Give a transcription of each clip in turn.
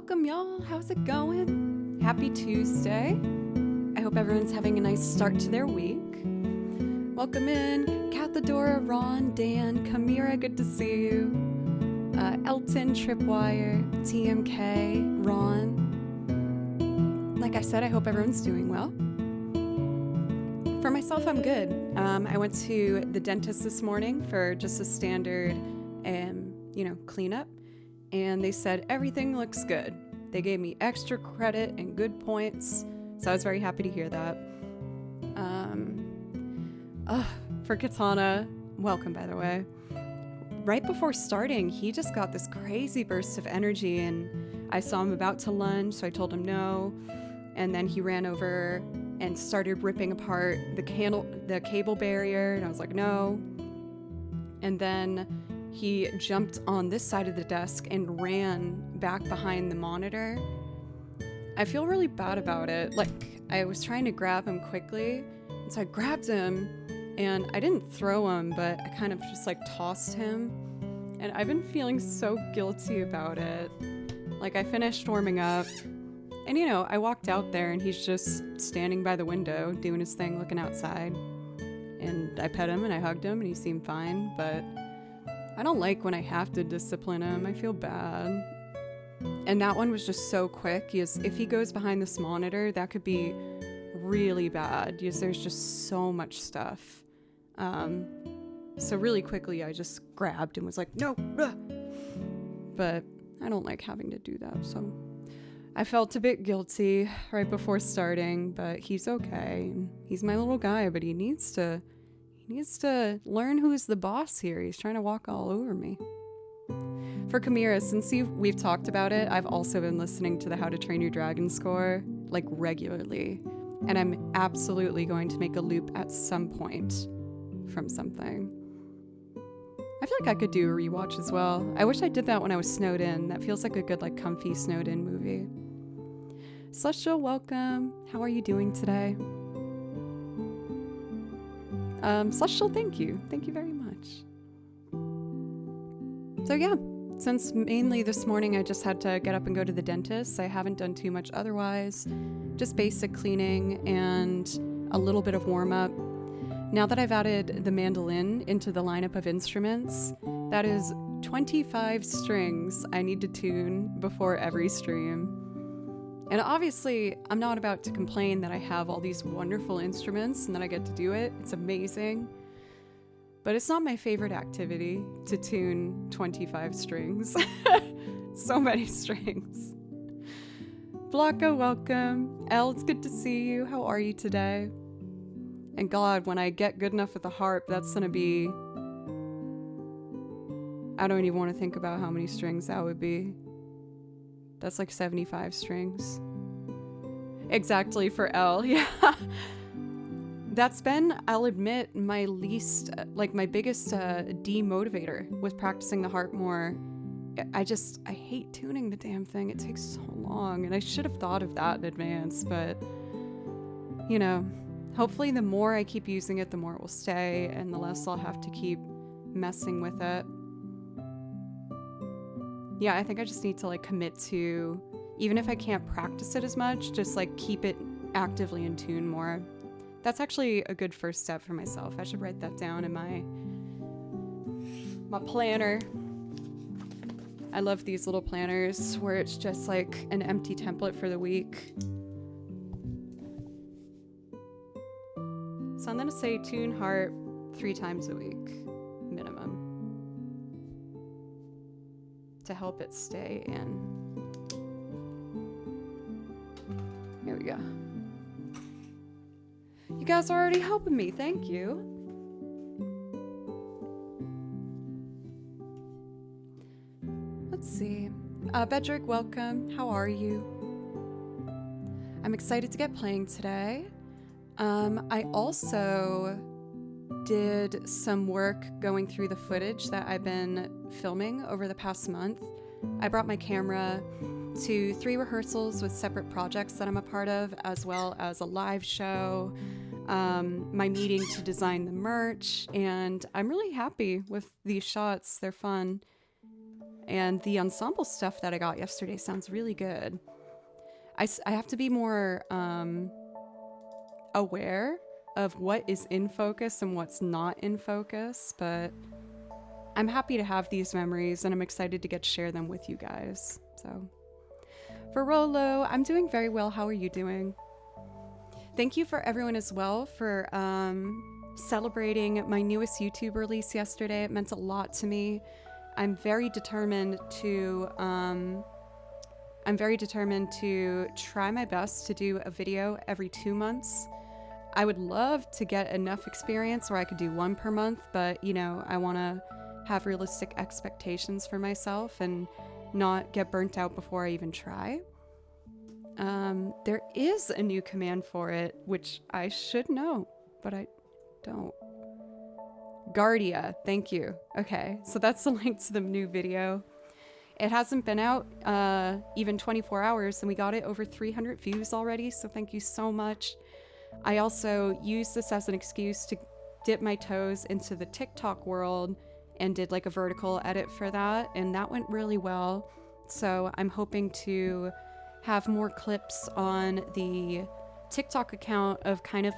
Welcome, y'all. How's it going? Happy Tuesday. I hope everyone's having a nice start to their week. Welcome in, Cathadora, Ron, Dan, Kamira, good to see you. Elton, Tripwire, TMK, Ron. Like I said, I hope everyone's doing well. For myself, I'm good. I went to the dentist this morning for just a standard, cleanup. And they said everything looks good. They gave me extra credit and good points, so I was very happy to hear that. For Katana, welcome by the way. Right before starting, he just got this crazy burst of energy, and I saw him about to lunge, so I told him no. And then he ran over and started ripping apart the cable barrier, and I was like, no. And then he jumped on this side of the desk and ran back behind the monitor. I feel really bad about it. Like, I was trying to grab him quickly, and so I grabbed him, and I didn't throw him, but I kind of just tossed him. And I've been feeling so guilty about it. Like, I finished warming up, and I walked out there, and he's just standing by the window doing his thing, looking outside. And I pet him and I hugged him, and he seemed fine, but I don't like when I have to discipline him. I feel bad. And that one was just so quick. If he goes behind this monitor, that could be really bad because there's just so much stuff. So really quickly, I just grabbed and was like, no. But I don't like having to do that. So I felt a bit guilty right before starting, but he's okay. He's my little guy, but he needs to learn who's the boss here. He's trying to walk all over me. For Kamira, since we've talked about it, I've also been listening to the How to Train Your Dragon score, regularly. And I'm absolutely going to make a loop at some point from something. I feel like I could do a rewatch as well. I wish I did that when I was snowed in. That feels like a good, comfy snowed in movie. Celestial, welcome. How are you doing today? Celestial, thank you. Thank you very much. So yeah, since mainly this morning I just had to get up and go to the dentist, I haven't done too much otherwise. Just basic cleaning and a little bit of warm up. Now that I've added the mandolin into the lineup of instruments, that is 25 strings I need to tune before every stream. And obviously, I'm not about to complain that I have all these wonderful instruments and that I get to do it. It's amazing. But it's not my favorite activity to tune 25 strings. So many strings. Blanca, welcome. Elle, it's good to see you. How are you today? And God, when I get good enough with the harp, that's gonna be... I don't even want to think about how many strings that would be. That's 75 strings. Exactly, for L, yeah. That's been, I'll admit, my least, my biggest demotivator with practicing the harp more. I hate tuning the damn thing. It takes so long, and I should have thought of that in advance, but, hopefully the more I keep using it, the more it will stay, and the less I'll have to keep messing with it. Yeah, I think I just need to commit to, even if I can't practice it as much, just keep it actively in tune more. That's actually a good first step for myself. I should write that down in my planner. I love these little planners where it's just an empty template for the week. So I'm gonna say tune harp 3 times a week, minimum, to help it stay in. Here we go. You guys are already helping me. Thank you. Let's see. Bedrick, welcome. How are you? I'm excited to get playing today. I also did some work going through the footage that I've been filming over the past month. I brought my camera to 3 rehearsals with separate projects that I'm a part of, as well as a live show, my meeting to design the merch, and I'm really happy with these shots. They're fun. And the ensemble stuff that I got yesterday sounds really good. I have to be more aware of what is in focus and what's not in focus, but I'm happy to have these memories and I'm excited to get to share them with you guys. So for Rolo, I'm doing very well. How are you doing? Thank you for everyone as well for celebrating my newest YouTube release yesterday. It meant a lot to me. I'm very determined to try my best to do a video every 2 months. I would love to get enough experience where I could do one per month, but you know, I want to have realistic expectations for myself and not get burnt out before I even try. There is a new command for it, which I should know, but I don't. Guardia, thank you. Okay, so that's the link to the new video. It hasn't been out even 24 hours, and we got it over 300 views already, so thank you so much. I also used this as an excuse to dip my toes into the TikTok world and did like a vertical edit for that, and that went really well. So I'm hoping to have more clips on the TikTok account of kind of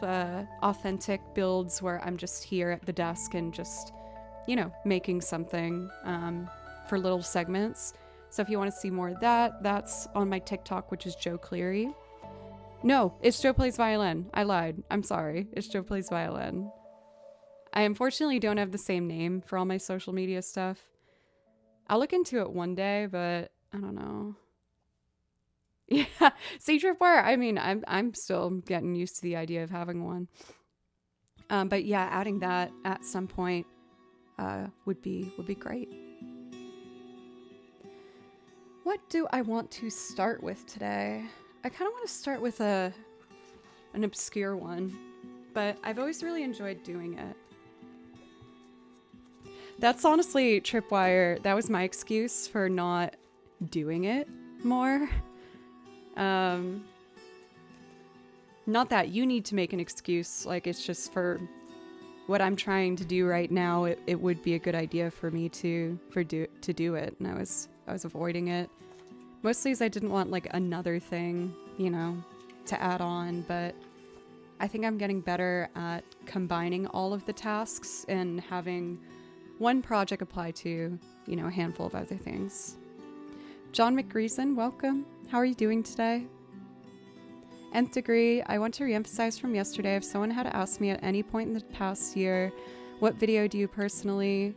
authentic builds where I'm just here at the desk and just, you know, making something for little segments. So if you want to see more of that, that's on my TikTok, which is Joe Cleary. No, it's Joe Plays Violin. I lied. I'm sorry. It's Joe Plays Violin. I unfortunately don't have the same name for all my social media stuff. I'll look into it one day, but I don't know. Yeah, see, Tripwire, I mean, I'm still getting used to the idea of having one. But yeah, adding that at some point would be great. What do I want to start with today? I kind of want to start with an obscure one, but I've always really enjoyed doing it. That's honestly, Tripwire, that was my excuse for not doing it more. Not that you need to make an excuse, like it's just for what I'm trying to do right now. It would be a good idea for me to do it, and I was avoiding it mostly as I didn't want like another thing, you know, to add on. But I think I'm getting better at combining all of the tasks and having one project apply to, you know, a handful of other things. John McGreeson, welcome. How are you doing today? Nth degree, I want to reemphasize from yesterday, if someone had asked me at any point in the past year, what video do you personally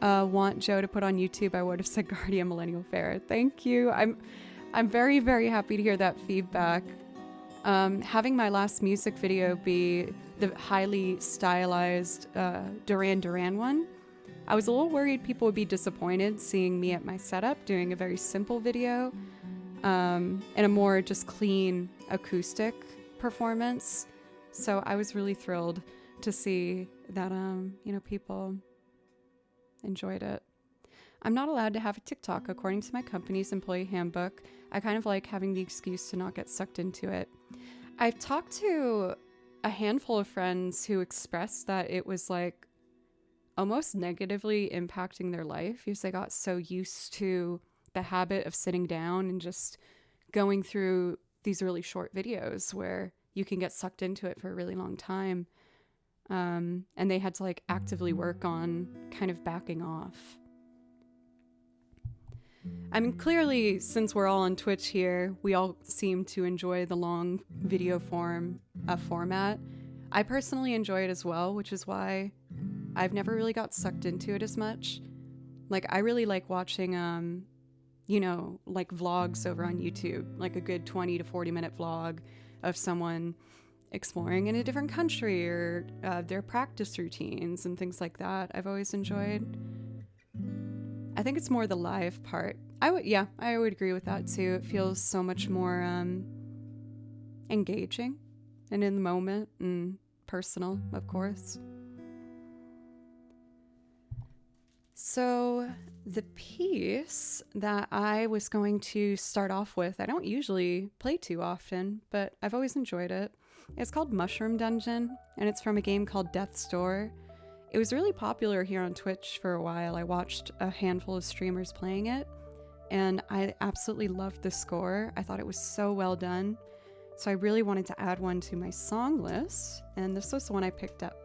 want Joe to put on YouTube, I would have said Guardian Millennial Fair. Thank you. I'm very, very happy to hear that feedback. Having my last music video be the highly stylized Duran Duran one, I was a little worried people would be disappointed seeing me at my setup doing a very simple video and a more just clean acoustic performance. So I was really thrilled to see that, you know, people enjoyed it. I'm not allowed to have a TikTok according to my company's employee handbook. I kind of like having the excuse to not get sucked into it. I've talked to a handful of friends who expressed that it was like almost negatively impacting their life because they got so used to the habit of sitting down and just going through these really short videos where you can get sucked into it for a really long time. And they had to like actively work on kind of backing off. I mean, clearly, since we're all on Twitch here, we all seem to enjoy the long video format. I personally enjoy it as well, which is why I've never really got sucked into it as much. Like, I really like watching, you know, like vlogs over on YouTube, like a good 20 to 40 minute vlog of someone exploring in a different country or their practice routines and things like that. I've always enjoyed. I think it's more the live part. I would agree with that too. It feels so much more engaging and in the moment and personal, of course. So the piece that I was going to start off with, I don't usually play too often, but I've always enjoyed it. It's called Mushroom Dungeon, and it's from a game called Death's Door. It was really popular here on Twitch for a while. I watched a handful of streamers playing it, and I absolutely loved the score. I thought it was so well done. So I really wanted to add one to my song list, and this was the one I picked up.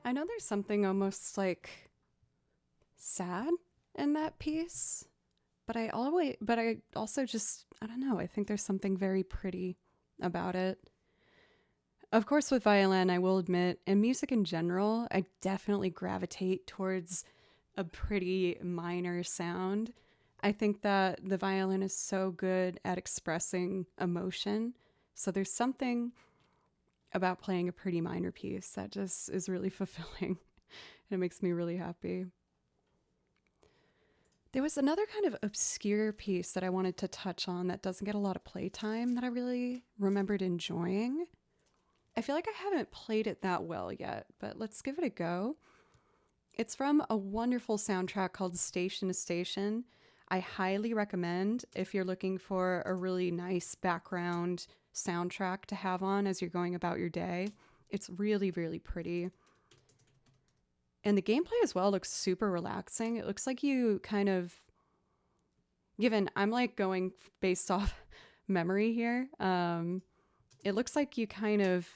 I know there's something almost like sad in that piece, but I also just, I don't know, I think there's something very pretty about it. Of course, with violin, I will admit, and music in general, I definitely gravitate towards a pretty minor sound. I think that the violin is so good at expressing emotion. So there's something about playing a pretty minor piece that just is really fulfilling. And it makes me really happy. There was another kind of obscure piece that I wanted to touch on that doesn't get a lot of playtime that I really remembered enjoying. I feel like I haven't played it that well yet, but let's give it a go. It's from a wonderful soundtrack called Station to Station. I highly recommend if you're looking for a really nice background soundtrack to have on as you're going about your day. It's really, really pretty. And the gameplay as well looks super relaxing. It looks like you kind of given I'm like going based off memory here, it looks like you kind of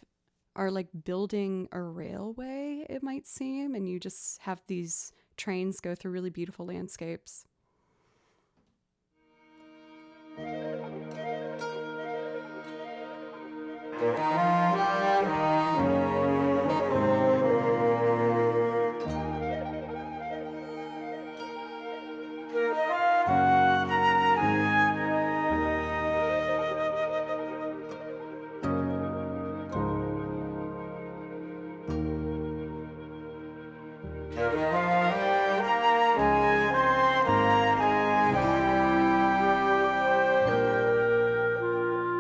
are like building a railway, it might seem, and you just have these trains go through really beautiful landscapes.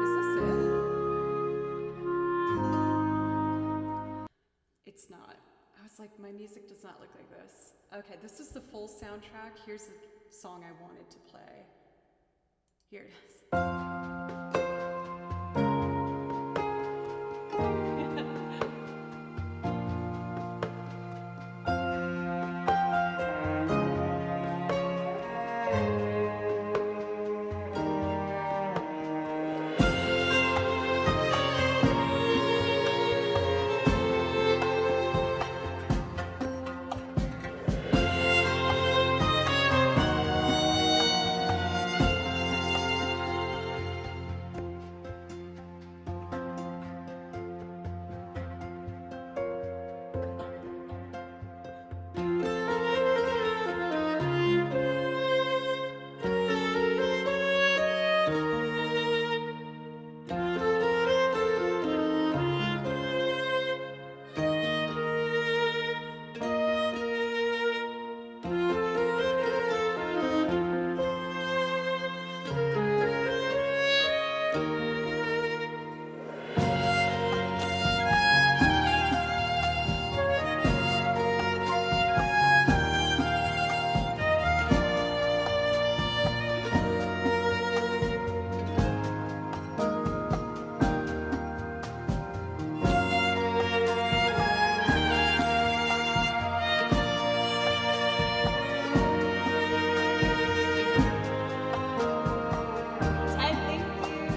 Is this it? It's not. I was like, my music does not look like this. Okay, this is the full soundtrack. Here's the song I wanted to play. Here it is. Ted, thank you.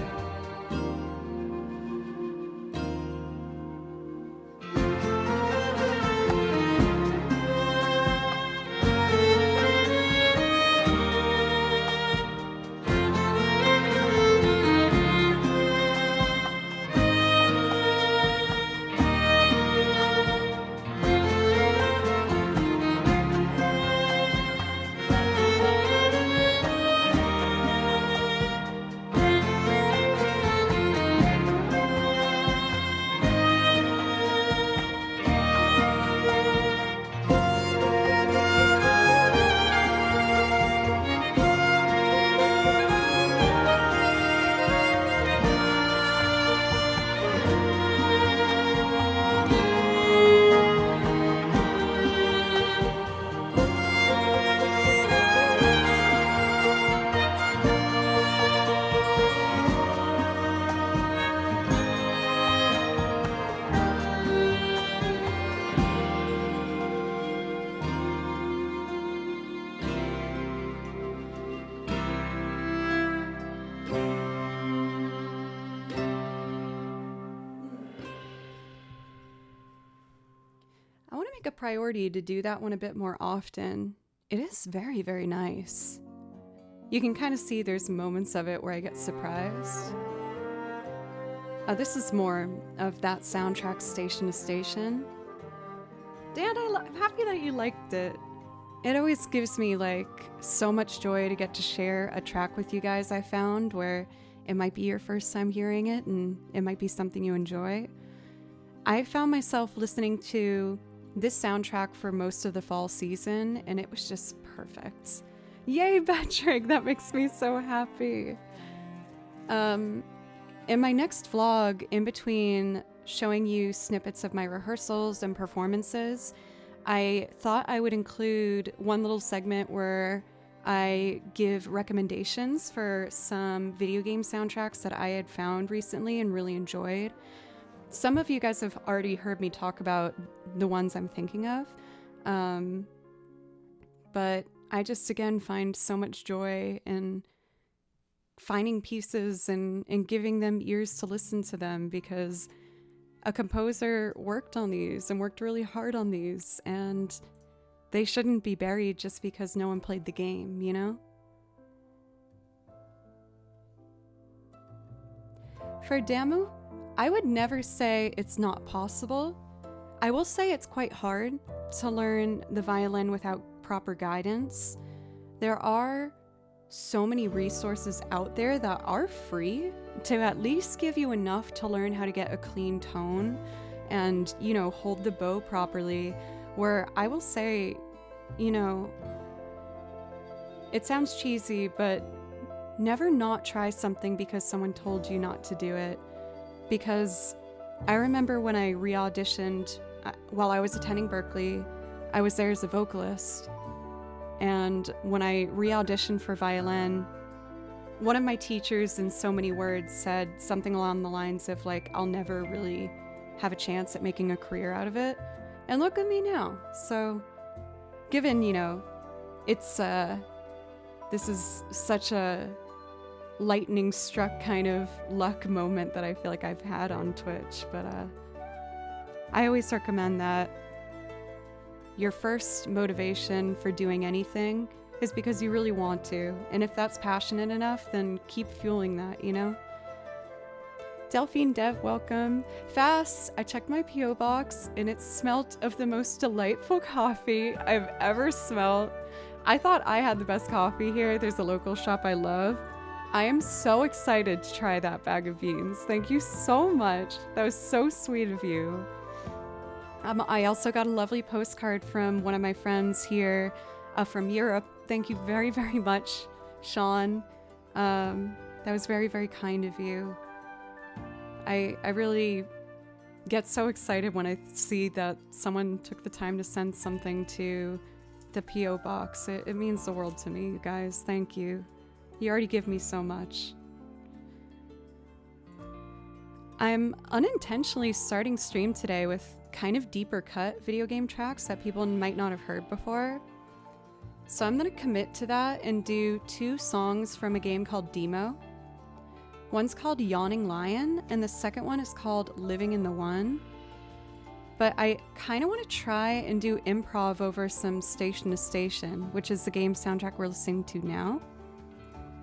I want to make a priority to do that one a bit more often. It is very, very nice. You can kind of see there's moments of it where I get surprised. This is more of that soundtrack station to station. Dan, I'm happy that you liked it. It always gives me like so much joy to get to share a track with you guys I found where it might be your first time hearing it and it might be something you enjoy. I found myself listening to this soundtrack for most of the fall season and it was just perfect. Yay, Patrick! That makes me so happy. In my next vlog, in between showing you snippets of my rehearsals and performances, I thought I would include one little segment where I give recommendations for some video game soundtracks that I had found recently and really enjoyed. Some of you guys have already heard me talk about the ones I'm thinking of, but I just again find so much joy in finding pieces and giving them ears to listen to them, because a composer worked on these and worked really hard on these, and they shouldn't be buried just because no one played the game, you know? For Damu, I would never say it's not possible. I will say it's quite hard to learn the violin without proper guidance. There are so many resources out there that are free to at least give you enough to learn how to get a clean tone and, you know, hold the bow properly. Where I will say, you know, it sounds cheesy, but never not try something because someone told you not to do it. Because I remember when I re-auditioned while I was attending Berklee, I was there as a vocalist. And when I re-auditioned for violin, one of my teachers in so many words said something along the lines of like, I'll never really have a chance at making a career out of it. And look at me now. So given, you know, it's, this is such a lightning struck kind of luck moment that I feel like I've had on Twitch. But I always recommend that your first motivation for doing anything is because you really want to. And if that's passionate enough, then keep fueling that, you know? Delphine Dev, welcome. Fast, I checked my P.O. box and it smelt of the most delightful coffee I've ever smelled. I thought I had the best coffee here. There's a local shop I love. I am so excited to try that bag of beans. Thank you so much. That was so sweet of you. I also got a lovely postcard from one of my friends here from Europe. Thank you very, very much, Sean. That was very, very kind of you. I really get so excited when I see that someone took the time to send something to the P.O. box. It means the world to me, you guys. Thank you. You already give me so much. I'm unintentionally starting stream today with kind of deeper cut video game tracks that people might not have heard before. So I'm going to commit to that and do 2 songs from a game called Demo. One's called Yawning Lion, and the second one is called Living in the One. But I kind of want to try and do improv over some Station to Station, which is the game soundtrack we're listening to now.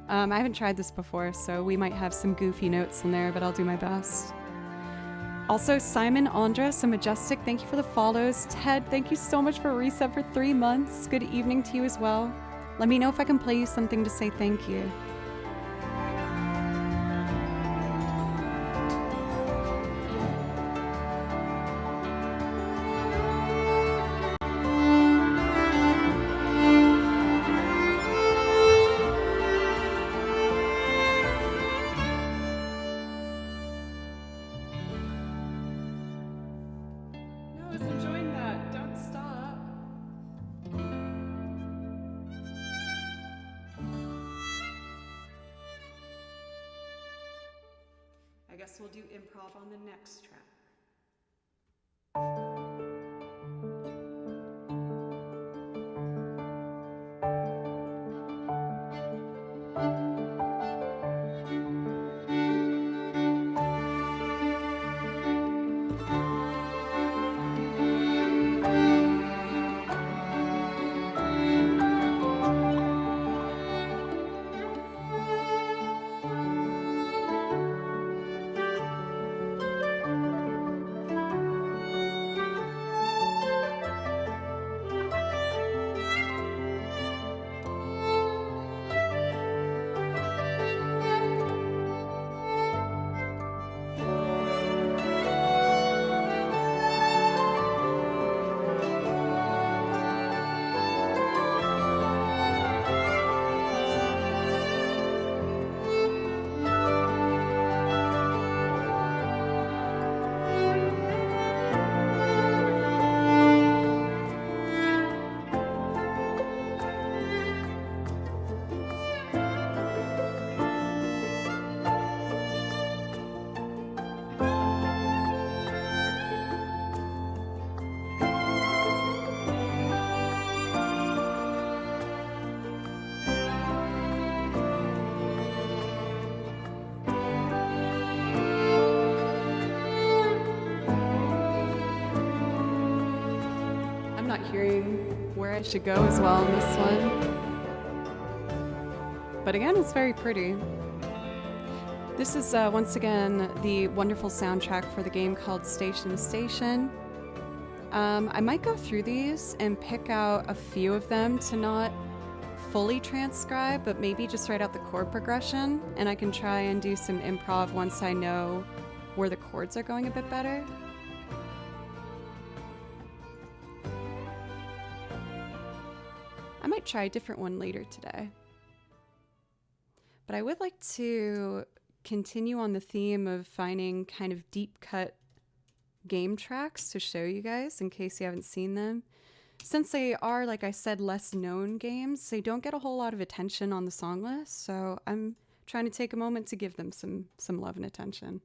I haven't tried this before, so we might have some goofy notes in there, but I'll do my best. Also, Simon, Andres, and Majestic, thank you for the follows. Ted, thank you so much for a reset for 3 months. Good evening to you as well. Let me know if I can play you something to say thank you. We'll do improv on the next track. not hearing where I should go as well in this one. But again, it's very pretty. This is once again the wonderful soundtrack for the game called Station to Station. I might go through these and pick out a few of them to not fully transcribe, but maybe just write out the chord progression, and I can try and do some improv once I know where the chords are going a bit better. I might try a different one later today. But I would like to continue on the theme of finding kind of deep cut game tracks to show you guys in case you haven't seen them. Since they are, like I said, less known games, they don't get a whole lot of attention on the song list, so I'm trying to take a moment to give them some love and attention.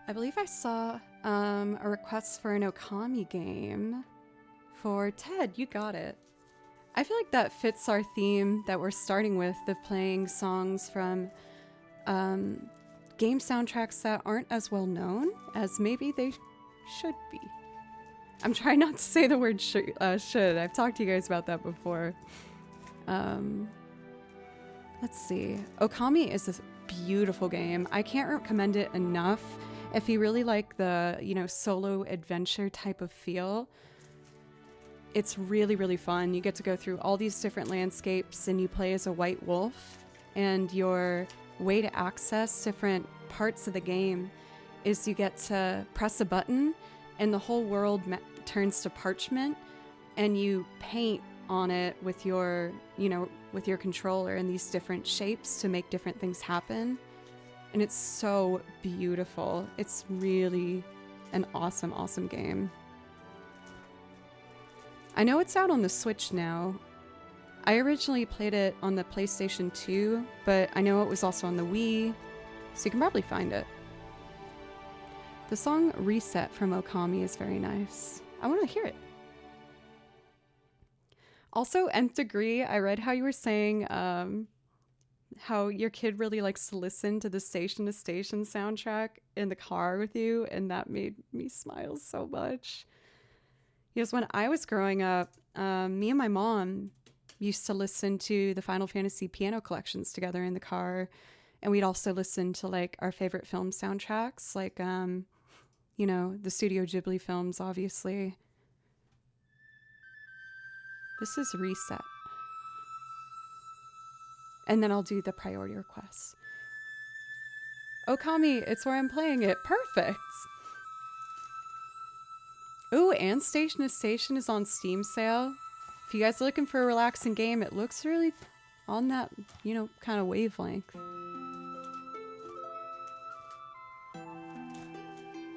I believe I saw a request for an Okami game for Ted. You got it. I feel like that fits our theme that we're starting with of playing songs from game soundtracks that aren't as well known as maybe they should be. I'm trying not to say the word should. I've talked to you guys about that before. Let's see. Okami is a beautiful game. I can't recommend it enough. If you really like the, solo adventure type of feel, it's really, really fun. You get to go through all these different landscapes and you play as a white wolf, and your way to access different parts of the game is you get to press a button and the whole world turns to parchment, and you paint on it with your, with your controller in these different shapes to make different things happen. And it's so beautiful. It's really an awesome, awesome game. I know it's out on the Switch now. I originally played it on the PlayStation 2, but I know it was also on the Wii, so you can probably find it. The song Reset from Okami is very nice. I want to hear it. Also, Nth Degree, I read how you were saying how your kid really likes to listen to the Station to Station soundtrack in the car with you, and that made me smile so much. Because when I was growing up, me and my mom used to listen to the Final Fantasy piano collections together in the car, and we'd also listen to like our favorite film soundtracks, like you know, the Studio Ghibli films, obviously. This is Reset. And then I'll do the priority requests. Okami, it's where I'm playing it. Perfect. Ooh, and Station to Station is on Steam sale. If you guys are looking for a relaxing game, it looks really on that, you know, kind of wavelength.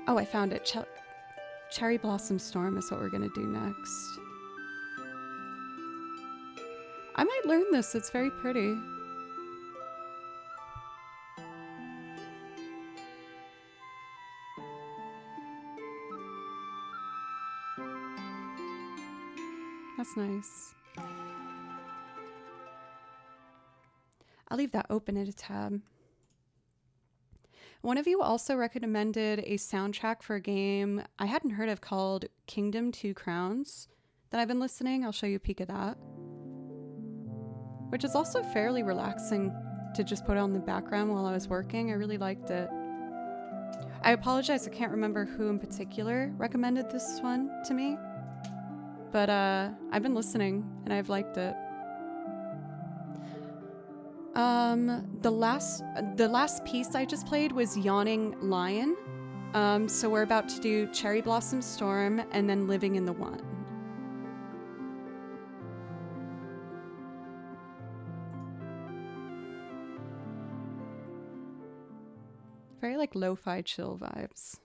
Oh, I found it. Cherry Blossom Storm is what we're going to do next. I might learn this. It's very pretty. That's nice. I'll leave that open in a tab. One of you also recommended a soundtrack for a game I hadn't heard of called Kingdom Two Crowns that I've been listening. I'll show you a peek of that. Which is also fairly relaxing to just put on the background while I was working. I really liked it. I apologize, I can't remember who in particular recommended this one to me. But I've been listening and I've liked it. The last piece I just played was Yawning Lion. So we're about to do Cherry Blossom Storm and then Living in the One. Very like lo-fi chill vibes.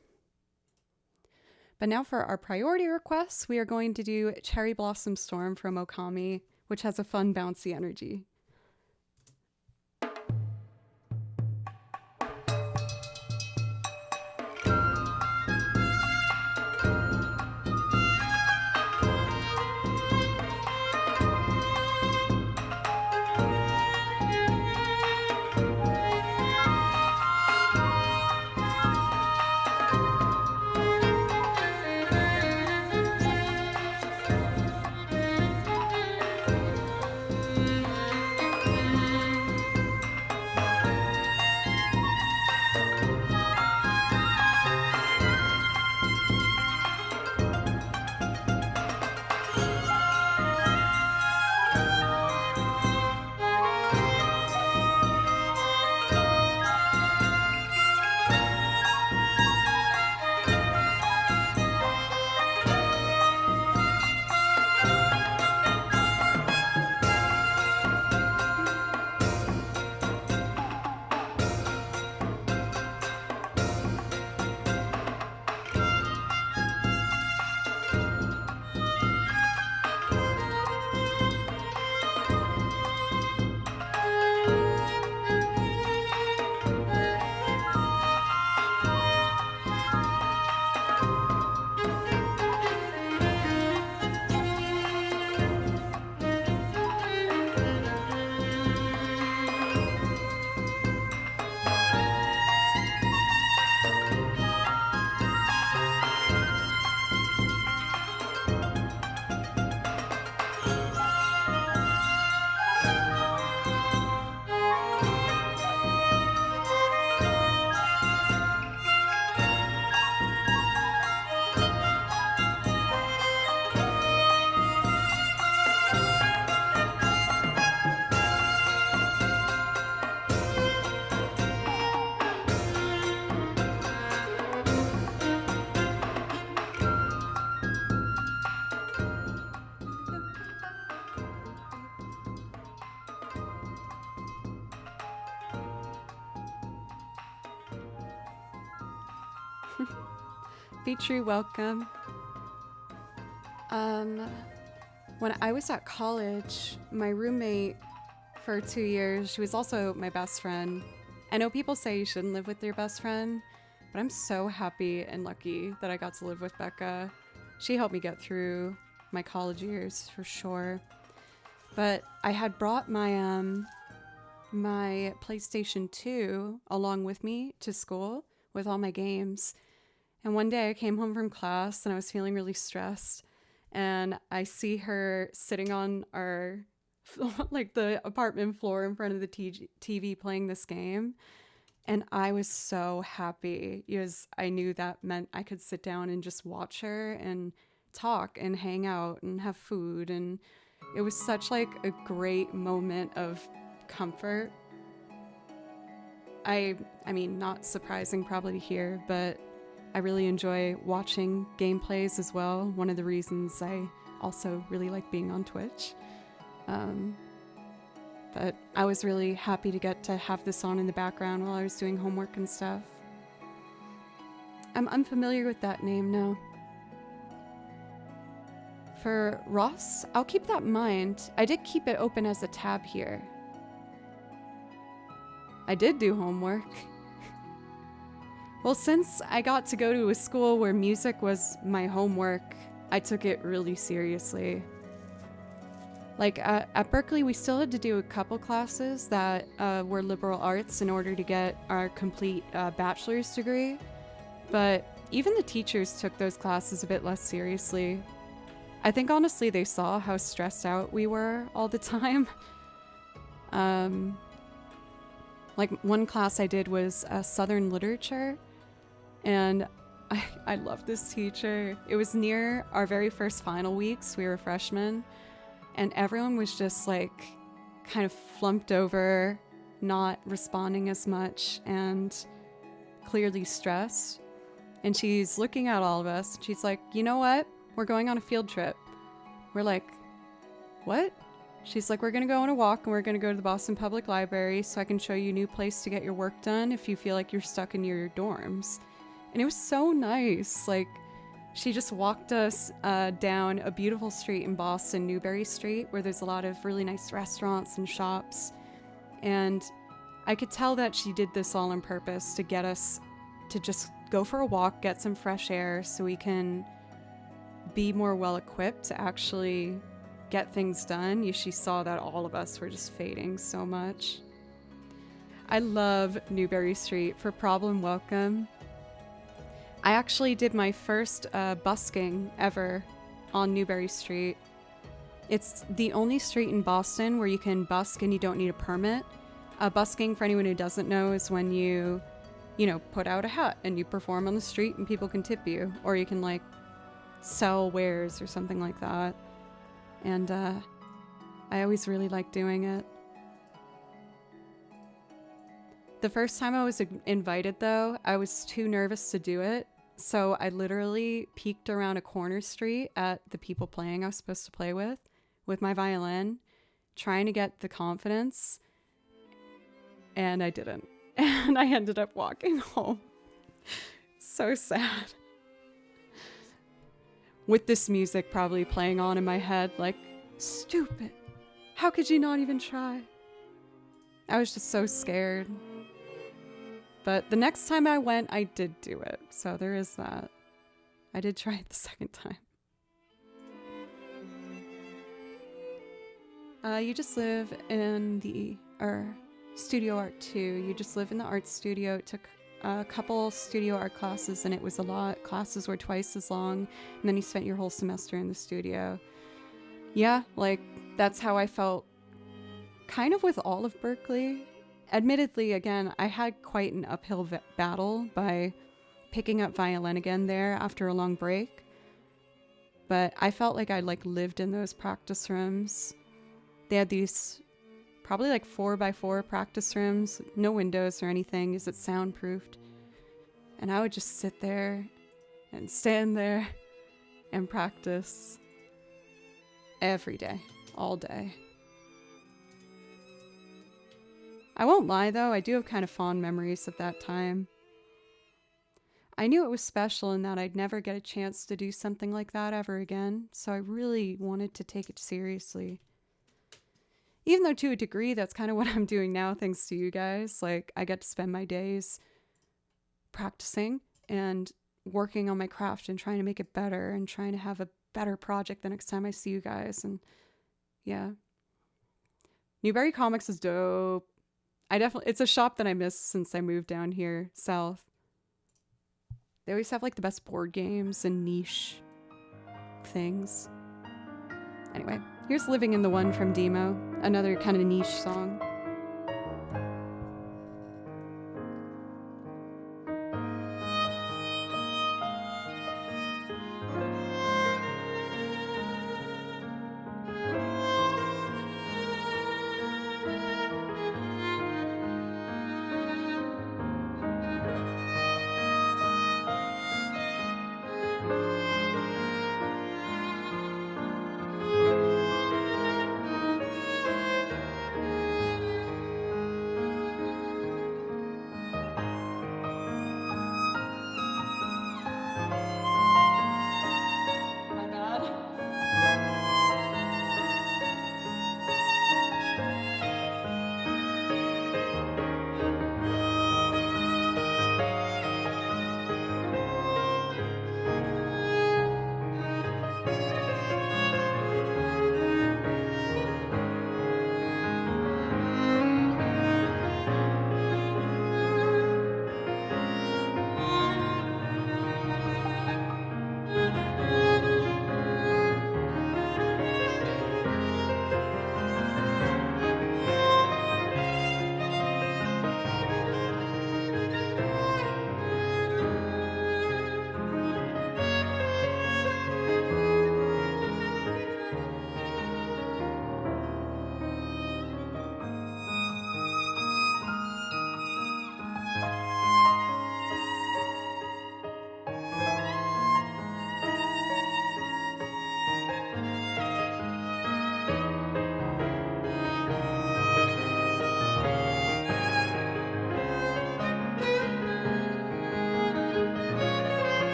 But now for our priority requests, we are going to do Cherry Blossom Storm from Okami, which has a fun bouncy energy. Be True, welcome. When I was at college, my roommate for 2 years, she was also my best friend. I know people say you shouldn't live with your best friend, but I'm so happy and lucky that I got to live with Becca. She helped me get through my college years for sure. But I had brought my my PlayStation 2 along with me to school with all my games. And one day I came home from class and I was feeling really stressed. And I see her sitting on our, like the apartment floor in front of the TV playing this game. And I was so happy because I knew that meant I could sit down and just watch her and talk and hang out and have food. And it was such like a great moment of comfort. I mean, not surprising probably to hear, but I really enjoy watching gameplays as well. One of the reasons I also really like being on Twitch. But I was really happy to get to have this on in the background while I was doing homework and stuff. I'm unfamiliar with that name now. For Ross, I'll keep that in mind. I did keep it open as a tab here. I did do homework. Well, since I got to go to a school where music was my homework, I took it really seriously. Like at Berkeley, we still had to do a couple classes that were liberal arts in order to get our complete bachelor's degree. But even the teachers took those classes a bit less seriously. I think honestly they saw how stressed out we were all the time. Like one class I did was Southern Literature, and I love this teacher. It was near our very first final weeks. We were freshmen, and everyone was just like kind of flumped over, not responding as much, and clearly stressed. And she's looking at all of us, and she's like, you know what? We're going on a field trip. We're like, what? She's like, we're going to go on a walk and we're going to go to the Boston Public Library so I can show you a new place to get your work done if you feel like you're stuck in your dorms. And it was so nice. Like, she just walked us down a beautiful street in Boston, Newbury Street, where there's a lot of really nice restaurants and shops. And I could tell that she did this all on purpose to get us to just go for a walk, get some fresh air so we can be more well equipped to actually get things done. She saw that all of us were just fading so much. I love Newbury Street. For Problem Welcome, I actually did my first busking ever on Newbury Street. It's the only street in Boston where you can busk and you don't need a permit. Busking, for anyone who doesn't know, is when you put out a hat and you perform on the street and people can tip you, or you can like sell wares or something like that. And I always really liked doing it. The first time I was invited, though, I was too nervous to do it. So I literally peeked around a corner street at the people playing I was supposed to play with my violin, trying to get the confidence. And I didn't. And I ended up walking home. So sad. With this music probably playing on in my head, like, stupid. How could you not even try? I was just so scared. But the next time I went, I did do it. So there is that. I did try it the second time. You just live in Studio Art 2. You just live in the art studio. It took a couple studio art classes and it was a lot. Classes were twice as long. And then you spent your whole semester in the studio. Yeah, like that's how I felt kind of with all of Berkeley. Admittedly, again, I had quite an uphill battle by picking up violin again there after a long break. But I felt like I lived in those practice rooms. They had these probably 4x4 practice rooms, no windows or anything, is it soundproofed. And I would just sit there and stand there and practice every day, all day. I won't lie though, I do have kind of fond memories of that time. I knew it was special in that I'd never get a chance to do something like that ever again, so I really wanted to take it seriously. Even though to a degree, that's kind of what I'm doing now, thanks to you guys. Like, I get to spend my days practicing and working on my craft and trying to make it better and trying to have a better project the next time I see you guys. And yeah. Newbury Comics is dope. It's a shop that I missed since I moved down here south. They always have like the best board games and niche things. Anyway, here's Living in the One from Demo, another kind of niche song.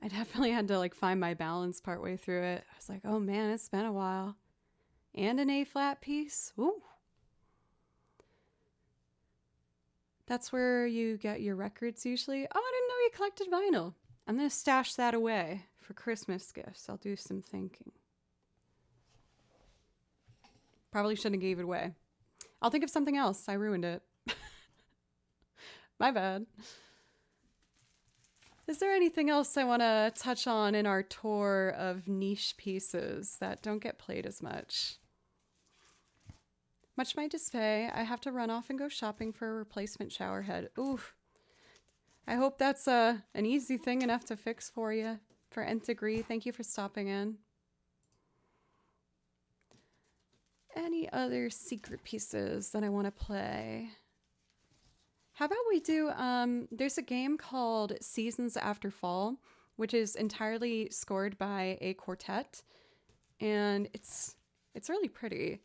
I definitely had to like find my balance partway through it. I was like, oh man, it's been a while. And an A flat piece. Ooh. That's where you get your records usually. Oh, I didn't know you collected vinyl. I'm going to stash that away for Christmas gifts. I'll do some thinking. Probably shouldn't have gave it away. I'll think of something else. I ruined it. My bad. Is there anything else I want to touch on in our tour of niche pieces that don't get played as much? Much to my dismay, I have to run off and go shopping for a replacement shower head. Oof. I hope that's an easy thing enough to fix for you. For Nth Degree, thank you for stopping in. Any other secret pieces that I want to play? How about we do, there's a game called Seasons After Fall, which is entirely scored by a quartet, and it's really pretty.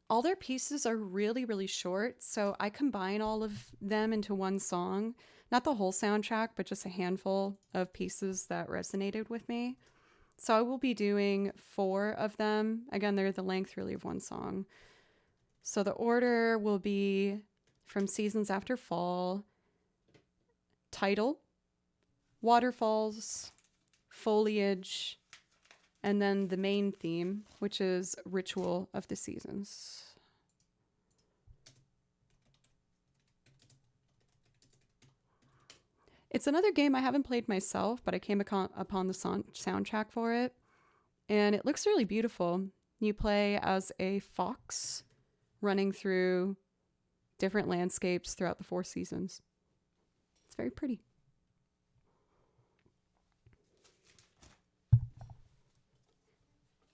All their pieces are really, really short, so I combine all of them into one song. Not the whole soundtrack, but just a handful of pieces that resonated with me. So I will be doing 4 of them. Again, they're the length really of one song. So the order will be from Seasons After Fall, Title, Waterfalls, Foliage, and then the main theme, which is Ritual of the Seasons. It's another game I haven't played myself, but I came upon the soundtrack for it, and it looks really beautiful. You play as a fox running through different landscapes throughout the 4 seasons. It's very pretty.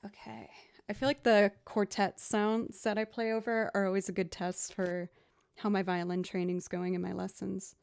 Okay, I feel like the quartet sounds that I play over are always a good test for how my violin training's going in my lessons.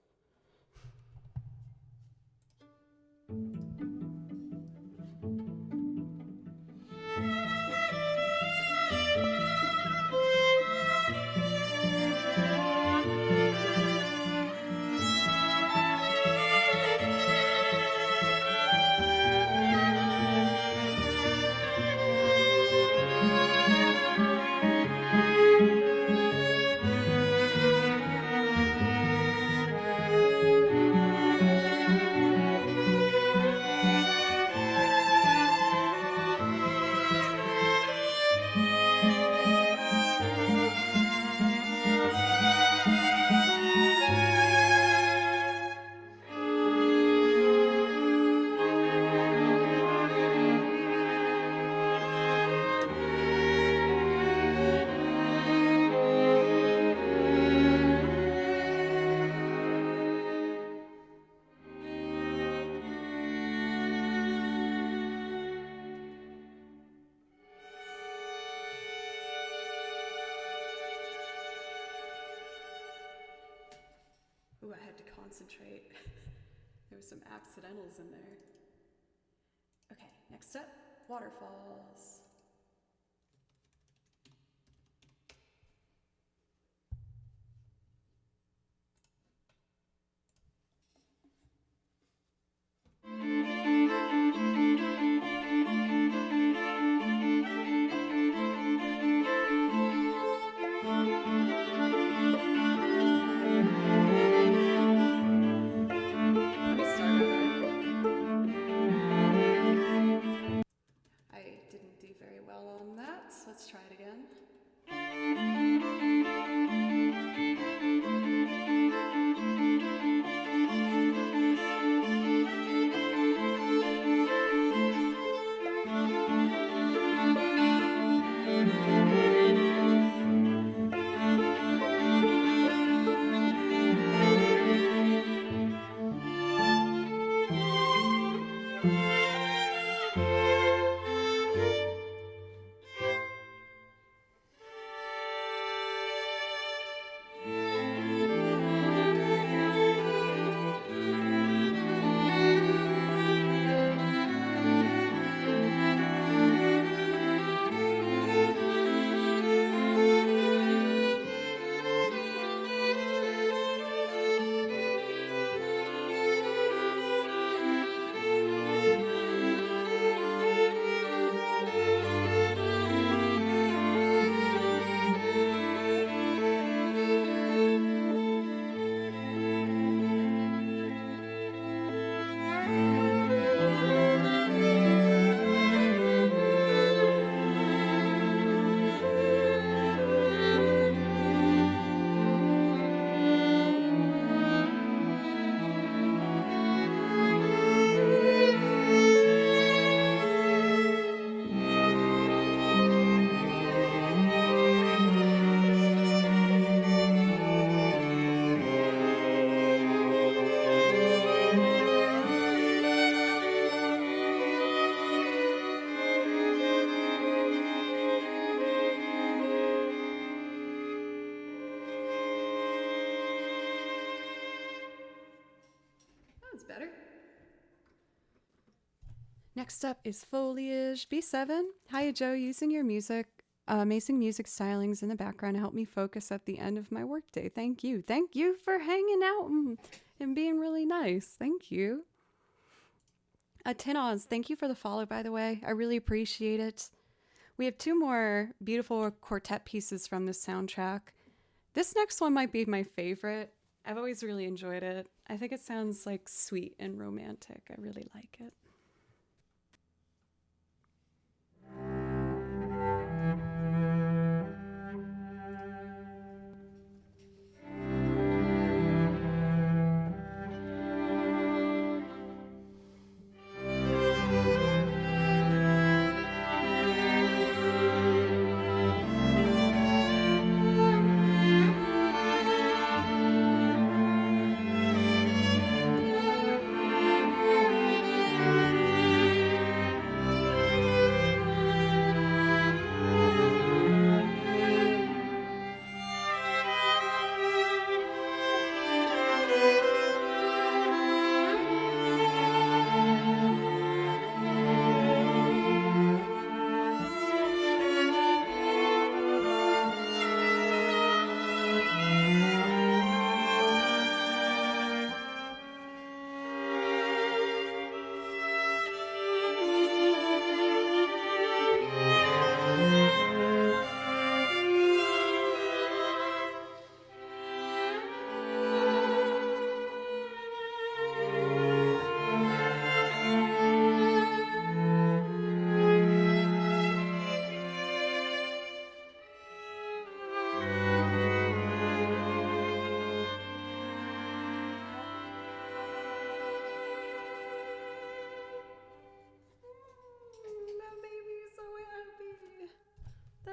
Ooh, I had to concentrate. There were some accidentals in there. Okay, next up, waterfalls. Let me start over. I didn't do very well on that, so let's try it again. Better. Next up is Foliage B7. Hiya Joe, using your amazing music stylings in the background to help me focus at the end of my workday. Thank you. Thank you for hanging out and being really nice. Thank you. Tinaz, thank you for the follow, by the way. I really appreciate it. We have two more beautiful quartet pieces from this soundtrack. This next one might be my favorite. I've always really enjoyed it. I think it sounds like sweet and romantic. I really like it.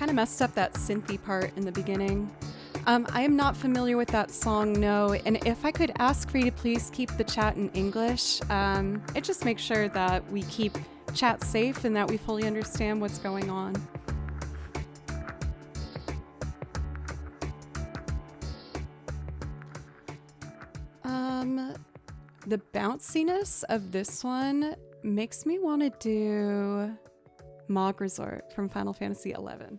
Kind of messed up that synthy part in the beginning. I am not familiar with that song, no. And if I could ask for you to please keep the chat in English, it just makes sure that we keep chat safe and that we fully understand what's going on. The bounciness of this one makes me want to do Mog Resort from Final Fantasy XI.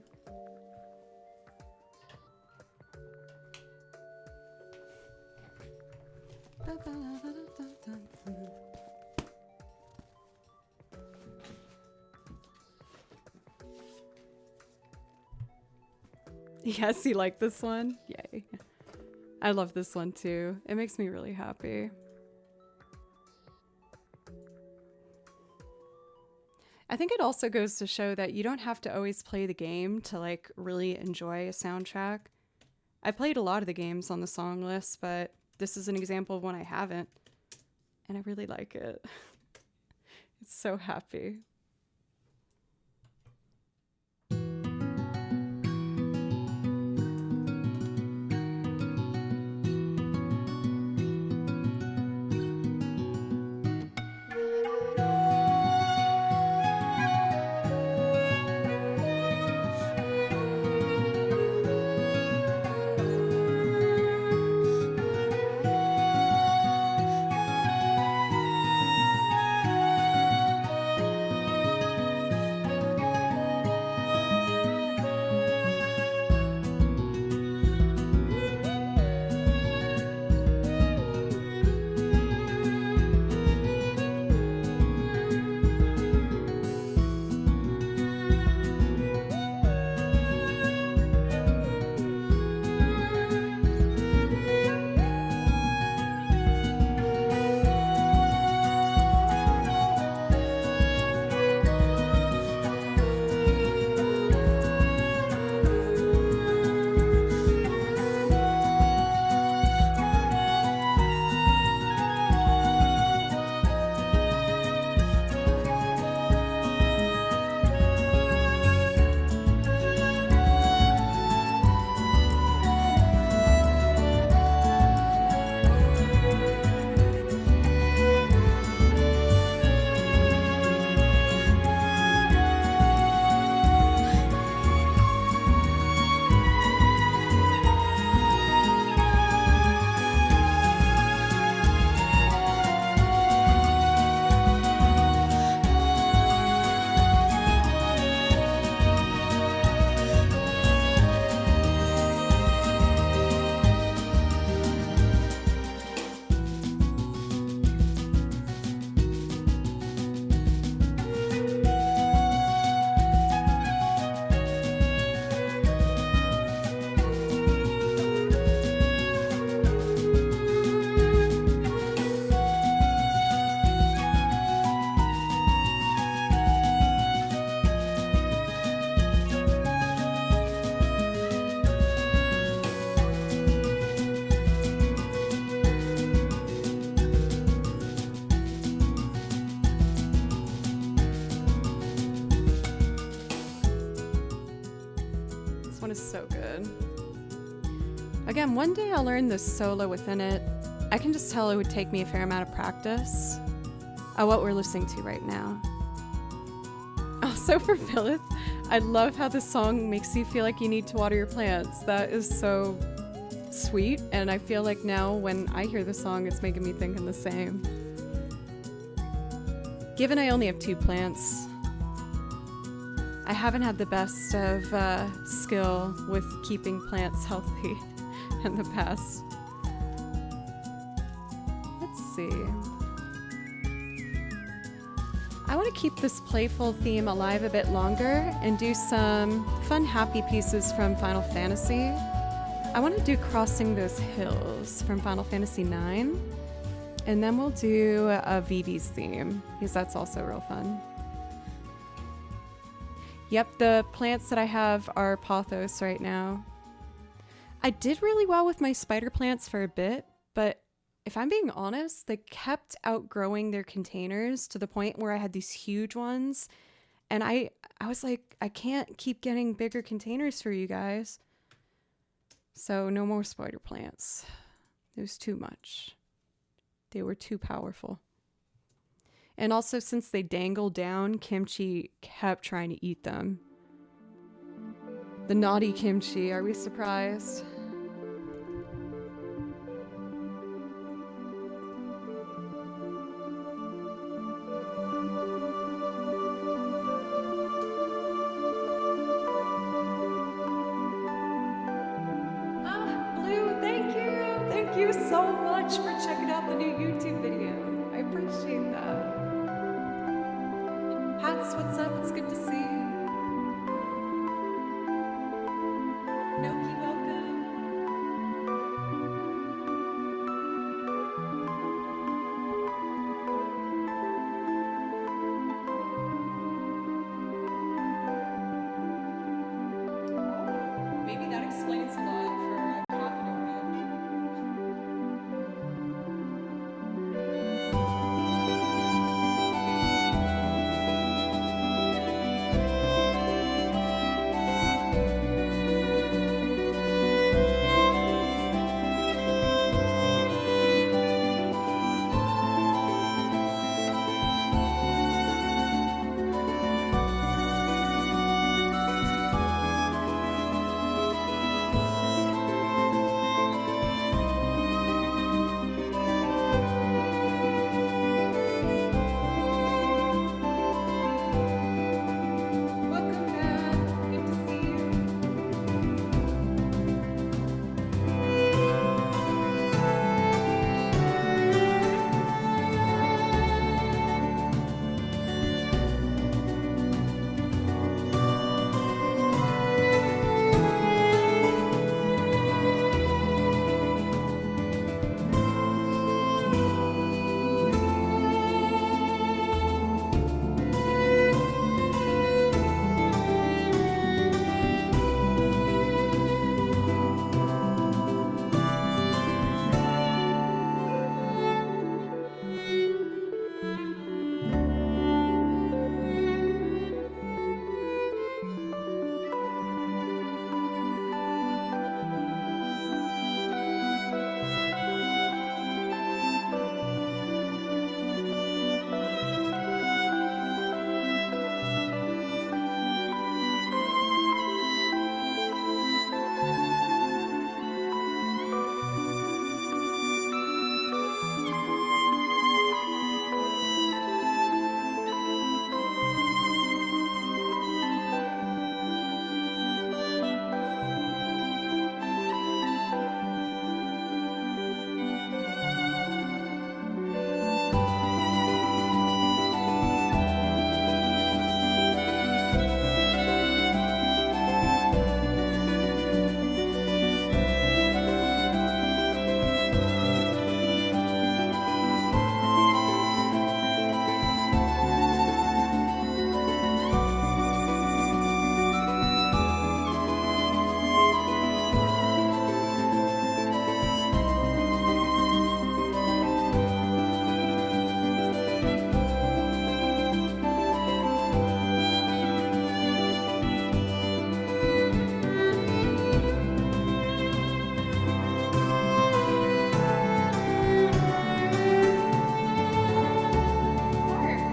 Yes, you like this one? Yay. I love this one too. It makes me really happy. I think it also goes to show that you don't have to always play the game to like really enjoy a soundtrack. I played a lot of the games on the song list, but this is an example of one I haven't. And I really like it. It's so happy. Is so good. Again, one day I'll learn the solo within it. I can just tell it would take me a fair amount of practice. What we're listening to right now. Also for Phyllis, I love how this song makes you feel like you need to water your plants. That is so sweet, and I feel like now when I hear the song, it's making me thinking the same. Given I only have 2 plants, I haven't had the best of skill with keeping plants healthy in the past. Let's see. I want to keep this playful theme alive a bit longer and do some fun, happy pieces from Final Fantasy. I want to do Crossing Those Hills from Final Fantasy IX, and then we'll do a Vivi's theme, because that's also real fun. Yep, the plants that I have are pothos right now. I did really well with my spider plants for a bit, but if I'm being honest, they kept outgrowing their containers to the point where I had these huge ones, and I I was like, I can't keep getting bigger containers for you guys. So no more spider plants. It was too much. They were too powerful. And also, since they dangle down, Kimchi kept trying to eat them. The naughty Kimchi, are we surprised? Blue, thank you! Thank you so much for checking out the new YouTube video. I appreciate that. Hats, what's up? It's good to see you. Noki, welcome. Maybe that explains a lot for confident welcome, Matt. Good to see you.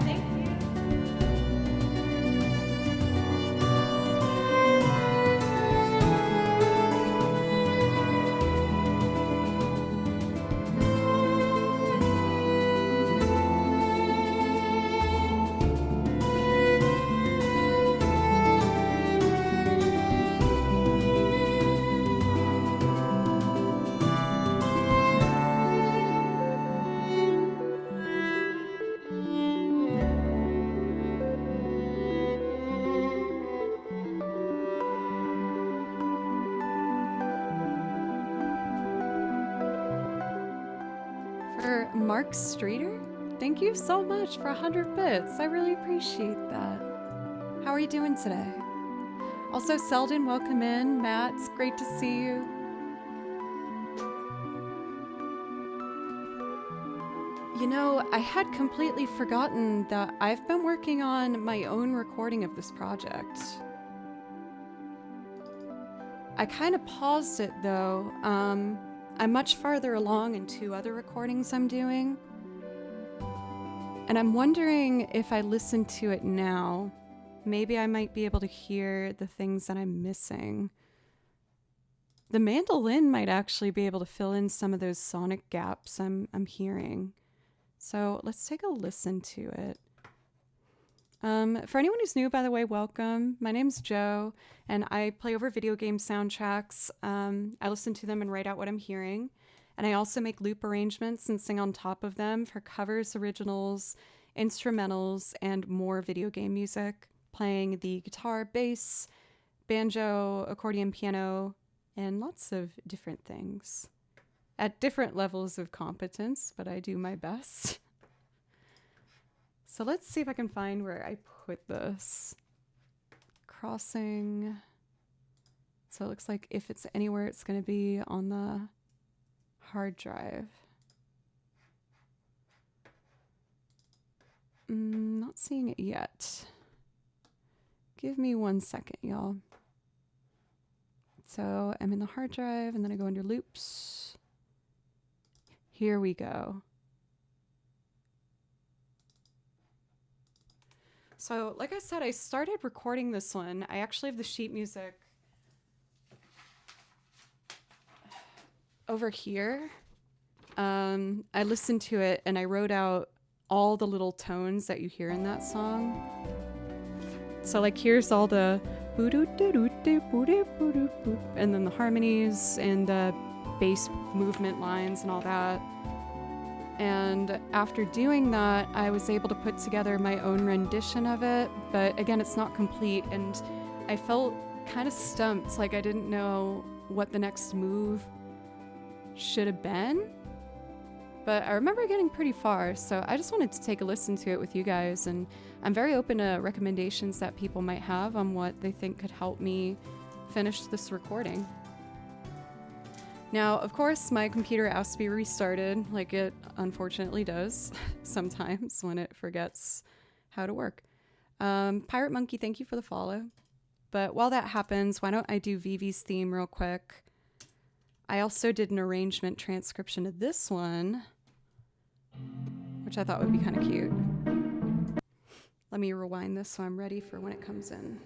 Thank you. For Mark Streeter, thank you so much for 100 bits. I really appreciate that. How are you doing today? Also, Selden, welcome in. Matt, it's great to see you. You know, I had completely forgotten that I've been working on my own recording of this project. I kind of paused it though. I'm much farther along in 2 other recordings I'm doing. And I'm wondering if I listen to it now, maybe I might be able to hear the things that I'm missing. The mandolin might actually be able to fill in some of those sonic gaps I'm hearing. So let's take a listen to it. For anyone who's new, by the way, welcome. My name's Jo, and I play over video game soundtracks. I listen to them and write out what I'm hearing. And I also make loop arrangements and sing on top of them for covers, originals, instrumentals, and more video game music, playing the guitar, bass, banjo, accordion, piano, and lots of different things. At different levels of competence, but I do my best. So let's see if I can find where I put this. Crossing. So it looks like if it's anywhere, it's going to be on the hard drive. Not seeing it yet. Give me 1 second, y'all. So I'm in the hard drive, and then I go under loops. Here we go. So, like I said, I started recording this one. I actually have the sheet music over here. I listened to it and I wrote out all the little tones that you hear in that song. So, like, here's all the and then the harmonies and the bass movement lines and all that. And after doing that, I was able to put together my own rendition of it. But again, it's not complete. And I felt kind of stumped, like I didn't know what the next move should have been. But I remember getting pretty far, so I just wanted to take a listen to it with you guys. And I'm very open to recommendations that people might have on what they think could help me finish this recording. Now, of course, my computer has to be restarted, like it unfortunately does sometimes when it forgets how to work. Pirate Monkey, thank you for the follow. But while that happens, why don't I do Vivi's theme real quick? I also did an arrangement transcription of this one, which I thought would be kind of cute. Let me rewind this so I'm ready for when it comes in.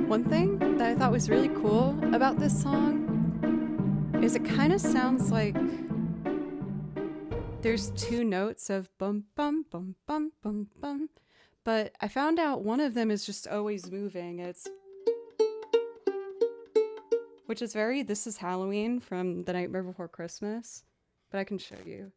One thing that I thought was really cool about this song is it kind of sounds like there's 2 notes of bum bum bum bum bum bum, but I found out one of them is just always moving. It's, which is very This Is Halloween from The Nightmare Before Christmas, but I can show you.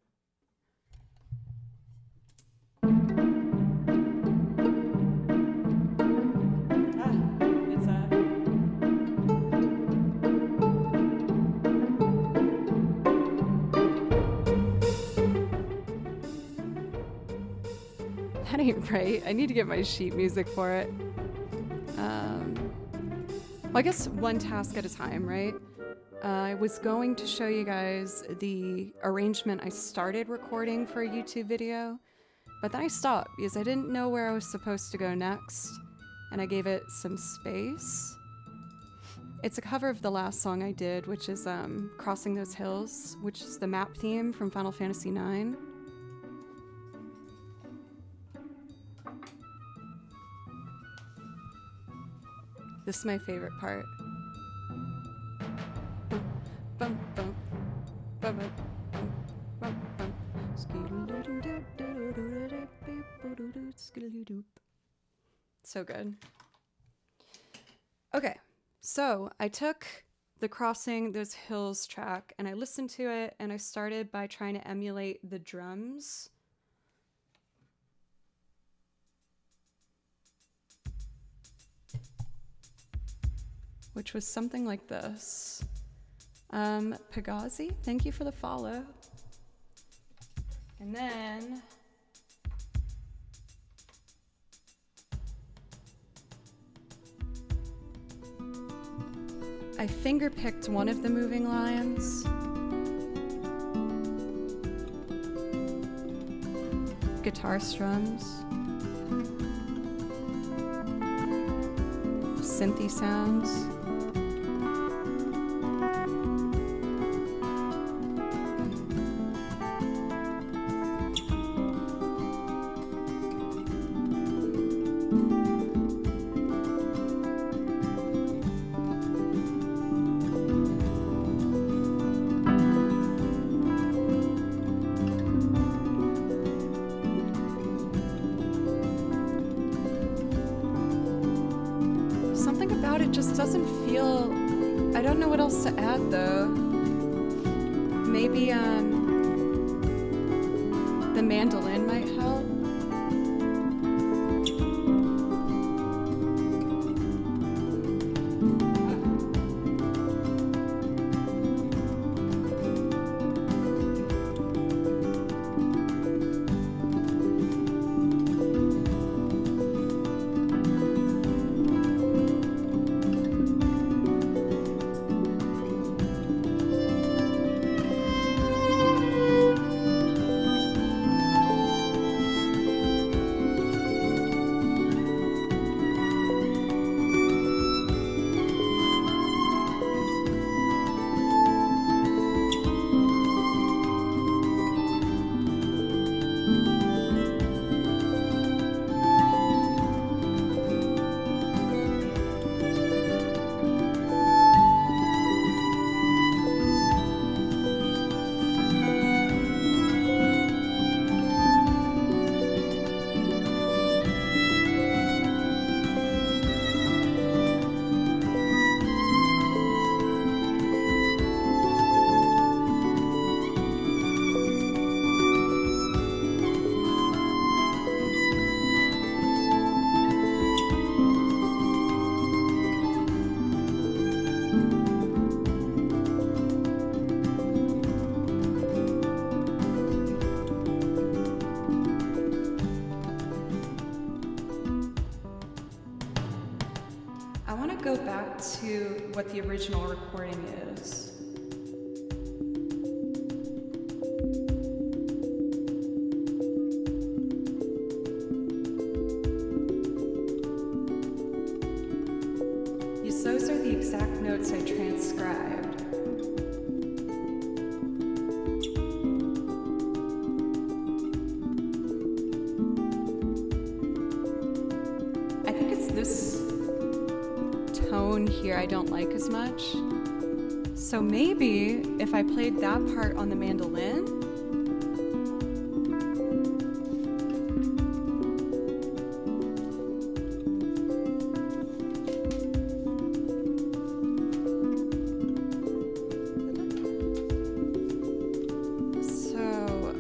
That ain't right. I need to get my sheet music for it. Well, I guess one task at a time, right? I was going to show you guys the arrangement I started recording for a YouTube video, but then I stopped because I didn't know where I was supposed to go next, and I gave it some space. It's a cover of the last song I did, which is Crossing Those Hills, which is the map theme from Final Fantasy IX. This is my favorite part. Bum, bum, bum, bum, bum, bum. So good. Okay, so I took the Crossing Those Hills track and I listened to it, and I started by trying to emulate the drums. Which was something like this. Pagazi, thank you for the follow. And then I finger-picked one of the moving lines. Guitar strums. Synthy sounds. Something about it just doesn't feel... I don't know what else to add though. Maybe the mandolin might help. I want to go back to what the original recording is. Yes, those are the exact notes I transcribed. I think it's this tone here I don't like as much. So maybe if I played that part on the mandolin, so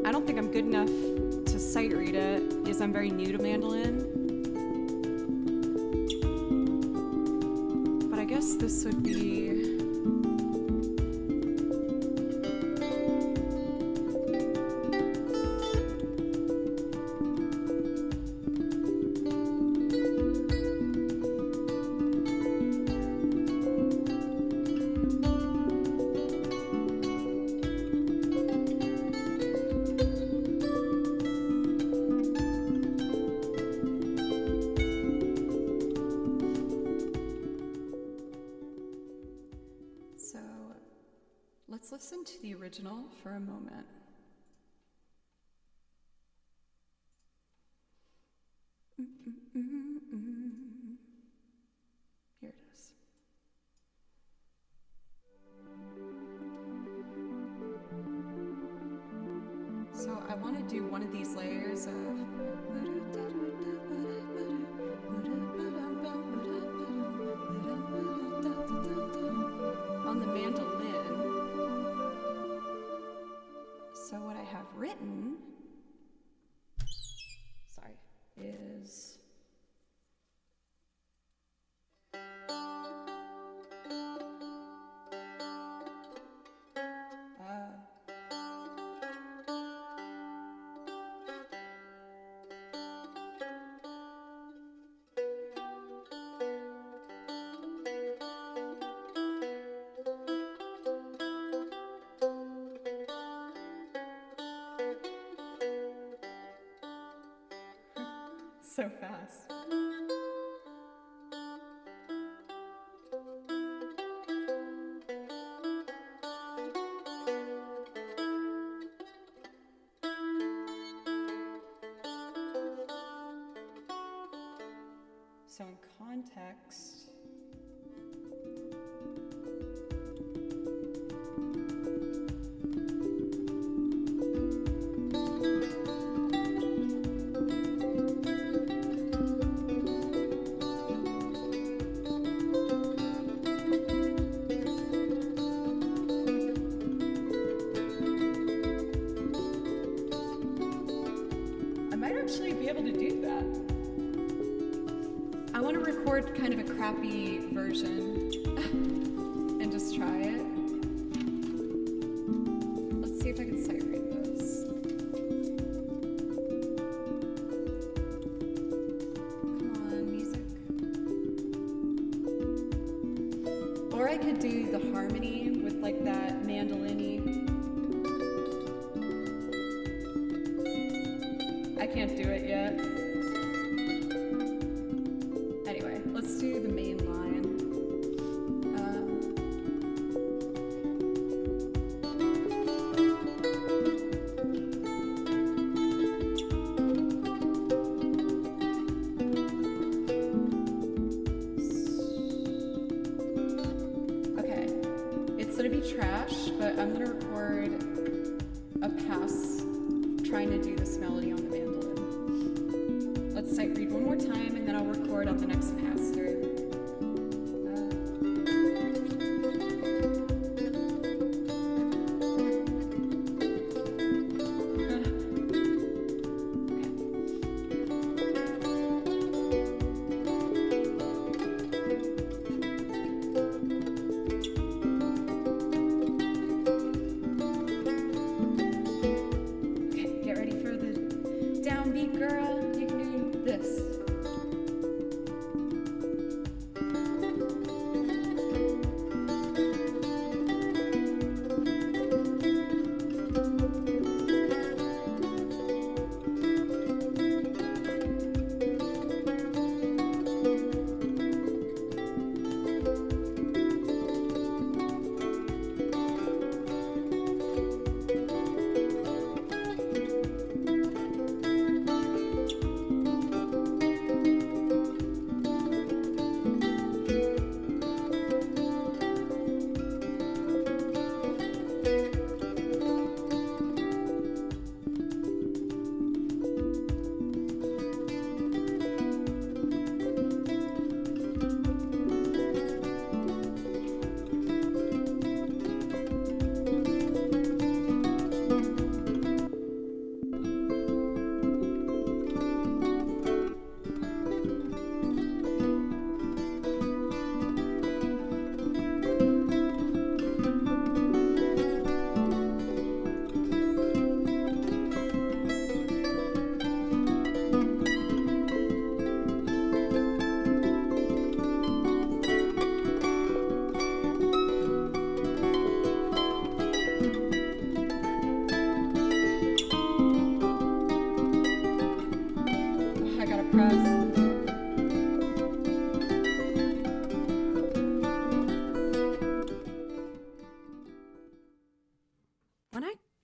I don't think I'm good enough to sight read it because I'm very new to mandolin. I guess this would be... still for a moment. Here it is. So I want to do one of these layers of on the mandolin. So what I have written, sorry, is so fast. So in context, I might actually be able to do that. I want to record kind of a crappy version and just try it. Let's see if I can sight read this. Come on, music. Or I could do the harmony with like that mandolin-y. I can't do it yet. Anyway, let's do the main line. Okay, it's gonna be trash, but I'm gonna record a pass trying to do this melody on the mandolin. Let's sight read one more time and then I'll record on the next pass through. Okay, get ready for the downbeat, girl. You can do this.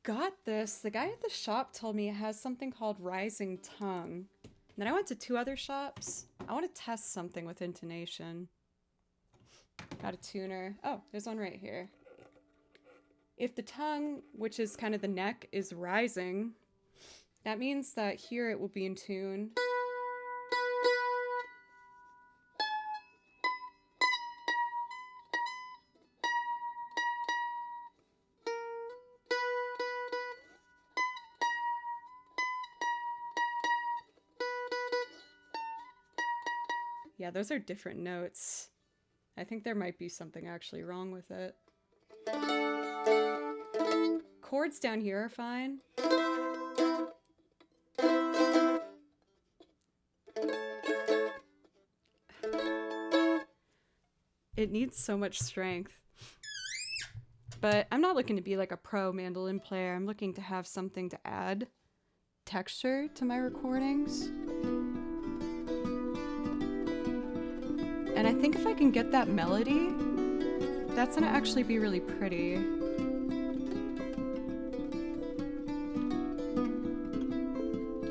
got this. The guy at the shop told me it has something called Rising Tongue. And then I went to 2 other shops. I want to test something with intonation. Got a tuner. Oh, there's one right here. If the tongue, which is kind of the neck, is rising, that means that here it will be in tune. Yeah, those are different notes. I think there might be something actually wrong with it. Chords down here are fine. It needs so much strength. But I'm not looking to be like a pro mandolin player. I'm looking to have something to add texture to my recordings. And I think if I can get that melody, that's gonna actually be really pretty.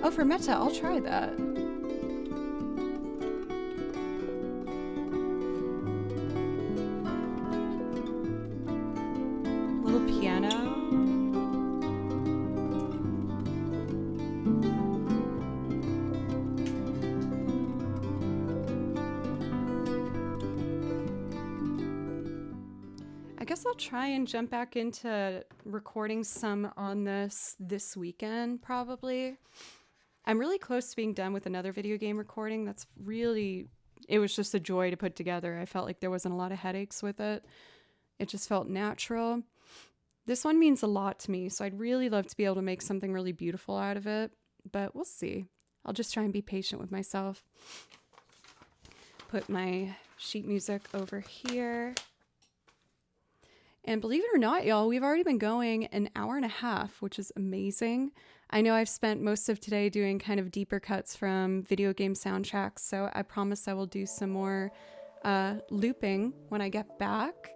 Oh, for meta, I'll try that. Little piano. I guess I'll try and jump back into recording some on this weekend, probably. I'm really close to being done with another video game recording that's really, it was just a joy to put together. I felt like there wasn't a lot of headaches with it. It just felt natural. This one means a lot to me, so I'd really love to be able to make something really beautiful out of it, but we'll see. I'll just try and be patient with myself. Put my sheet music over here. And believe it or not, y'all, we've already been going an hour and a half, which is amazing. I know I've spent most of today doing kind of deeper cuts from video game soundtracks, so I promise I will do some more looping when I get back.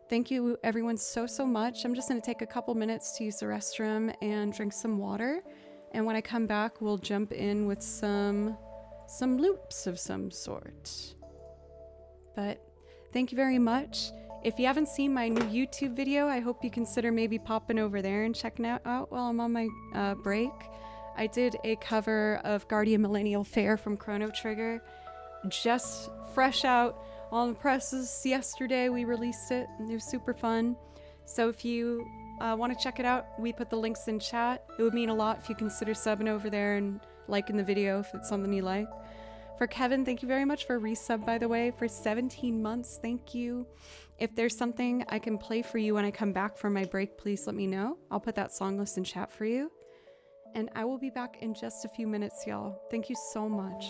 Thank you everyone so much. I'm just going to take a couple minutes to use the restroom and drink some water. And when I come back, we'll jump in with some loops of some sort. But thank you very much. If you haven't seen my new YouTube video, I hope you consider maybe popping over there and checking it out while I'm on my break. I did a cover of Guardian Millennial Fair from Chrono Trigger. Just fresh out on the presses yesterday, we released it. It was super fun. So if you want to check it out, we put the links in chat. It would mean a lot if you consider subbing over there and liking the video if it's something you like. For Kevin, thank you very much for resub, by the way, for 17 months. Thank you. If there's something I can play for you when I come back from my break, please let me know. I'll put that song list in chat for you. And I will be back in just a few minutes, y'all. Thank you so much.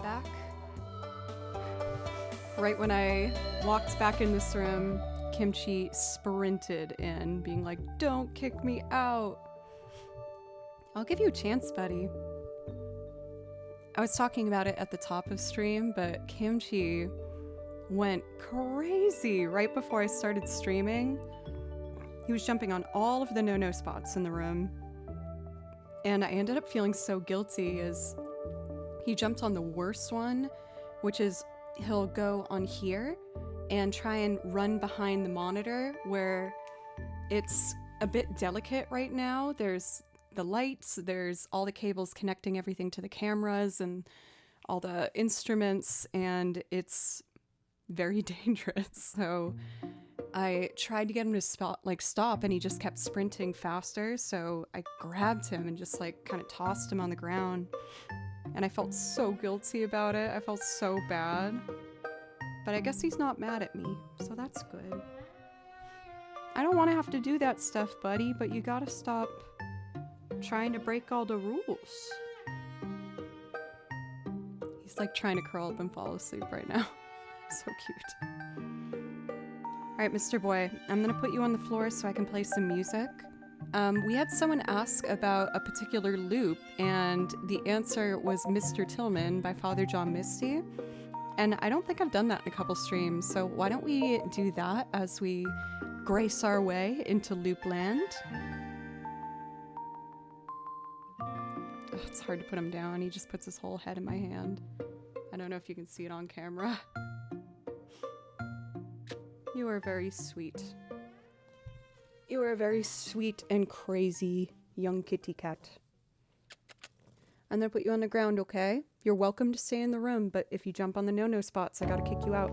back. Right when I walked back in this room, Kimchi sprinted in, being like, "Don't kick me out." I'll give you a chance, buddy. I was talking about it at the top of stream, but Kimchi went crazy right before I started streaming. He was jumping on all of the no-no spots in the room. And I ended up feeling so guilty as he jumped on the worst one, which is he'll go on here and try and run behind the monitor where it's a bit delicate right now. There's the lights, there's all the cables connecting everything to the cameras and all the instruments, and it's very dangerous. So I tried to get him to stop, and he just kept sprinting faster. So I grabbed him and just kind of tossed him on the ground. And I felt so guilty about it. I felt so bad. But I guess he's not mad at me, so that's good. I don't want to have to do that stuff, buddy, but you gotta stop trying to break all the rules. He's trying to curl up and fall asleep right now. So cute. Alright, Mr. Boy, I'm gonna put you on the floor so I can play some music. We had someone ask about a particular loop, and the answer was Mr. Tillman by Father John Misty. And I don't think I've done that in a couple streams, so why don't we do that as we grace our way into loop land? Oh, it's hard to put him down. He just puts his whole head in my hand. I don't know if you can see it on camera. You are very sweet. You are a very sweet and crazy young kitty cat. I'm gonna put you on the ground, okay? You're welcome to stay in the room, but if you jump on the no-no spots, I gotta kick you out.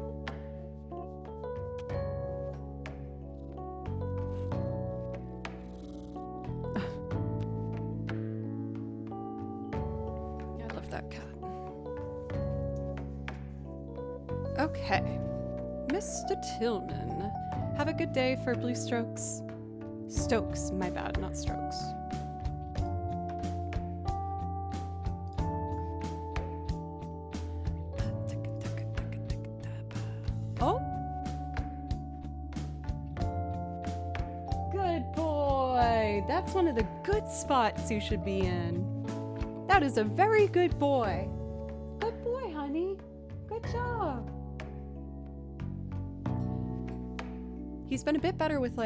I love that cat. Okay. Mr. Tillman, have a good day for Blue Strokes. Stokes, my bad, not Strokes. Oh! Good boy! That's one of the good spots you should be in. That is a very good boy. Good boy, honey. Good job. He's been a bit better with oh.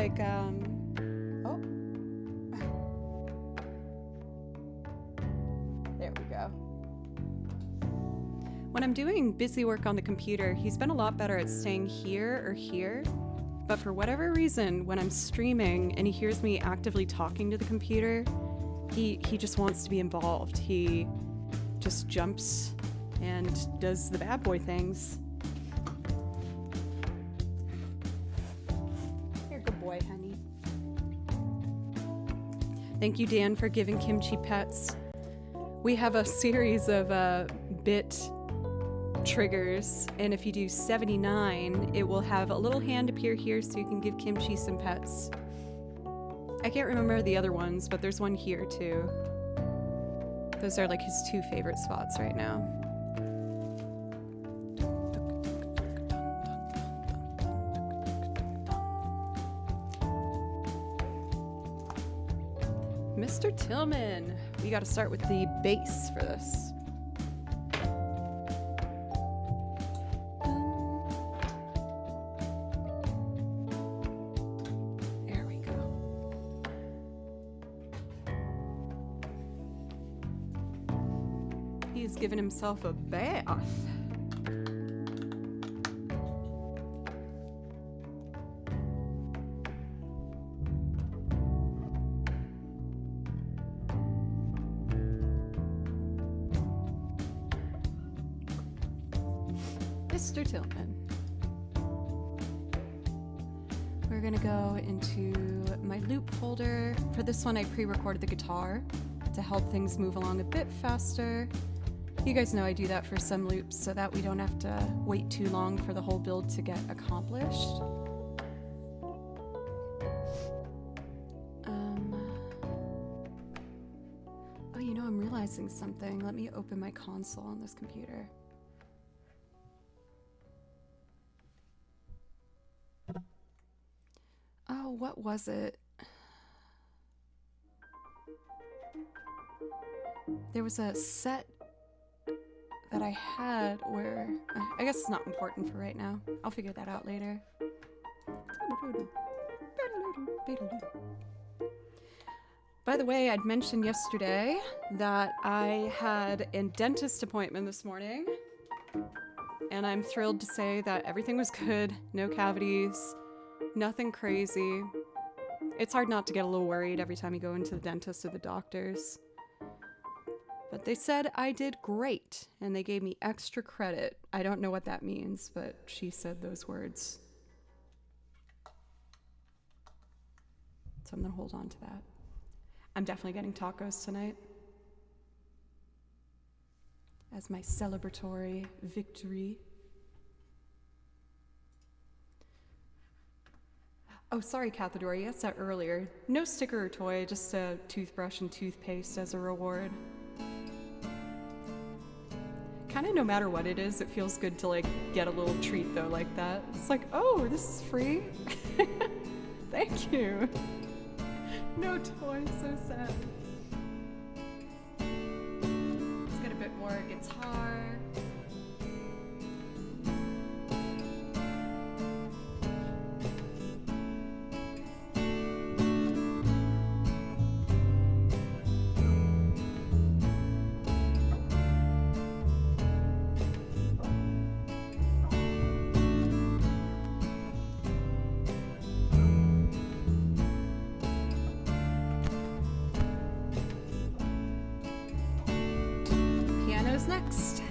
There we go. When I'm doing busy work on the computer, he's been a lot better at staying here or here. But for whatever reason, when I'm streaming and he hears me actively talking to the computer, he just wants to be involved. He just jumps and does the bad boy things. Boy, honey. Thank you, Dan, for giving Kimchi pets. We have a series of bit triggers, and if you do 79, it will have a little hand appear here so you can give Kimchi some pets. I can't remember the other ones, but there's one here too. Those are his two favorite spots right now. Mr. Tillman, we got to start with the bass for this. There we go. He's given himself a bath. Mr. Tillman. We're gonna go into my loop folder. For this one, I pre-recorded the guitar to help things move along a bit faster. You guys know I do that for some loops so that we don't have to wait too long for the whole build to get accomplished. Oh, you know, I'm realizing something. Let me open my console on this computer. what was it? There was a set that I had where, I guess it's not important for right now. I'll figure that out later. By the way, I'd mentioned yesterday that I had a dentist appointment this morning, and I'm thrilled to say that everything was good, no cavities, nothing crazy. It's hard not to get a little worried every time you go into the dentist or the doctors. But they said I did great, and they gave me extra credit. I don't know what that means, but she said those words. So I'm gonna hold on to that. I'm definitely getting tacos tonight as my celebratory victory. Oh, sorry, Cathador, I said earlier. No sticker or toy, just a toothbrush and toothpaste as a reward. Kind of no matter what it is, it feels good to like get a little treat though like that. It's like, oh, this is free? Thank you. No toy, so sad. Let's get a bit more guitar. Piano's next.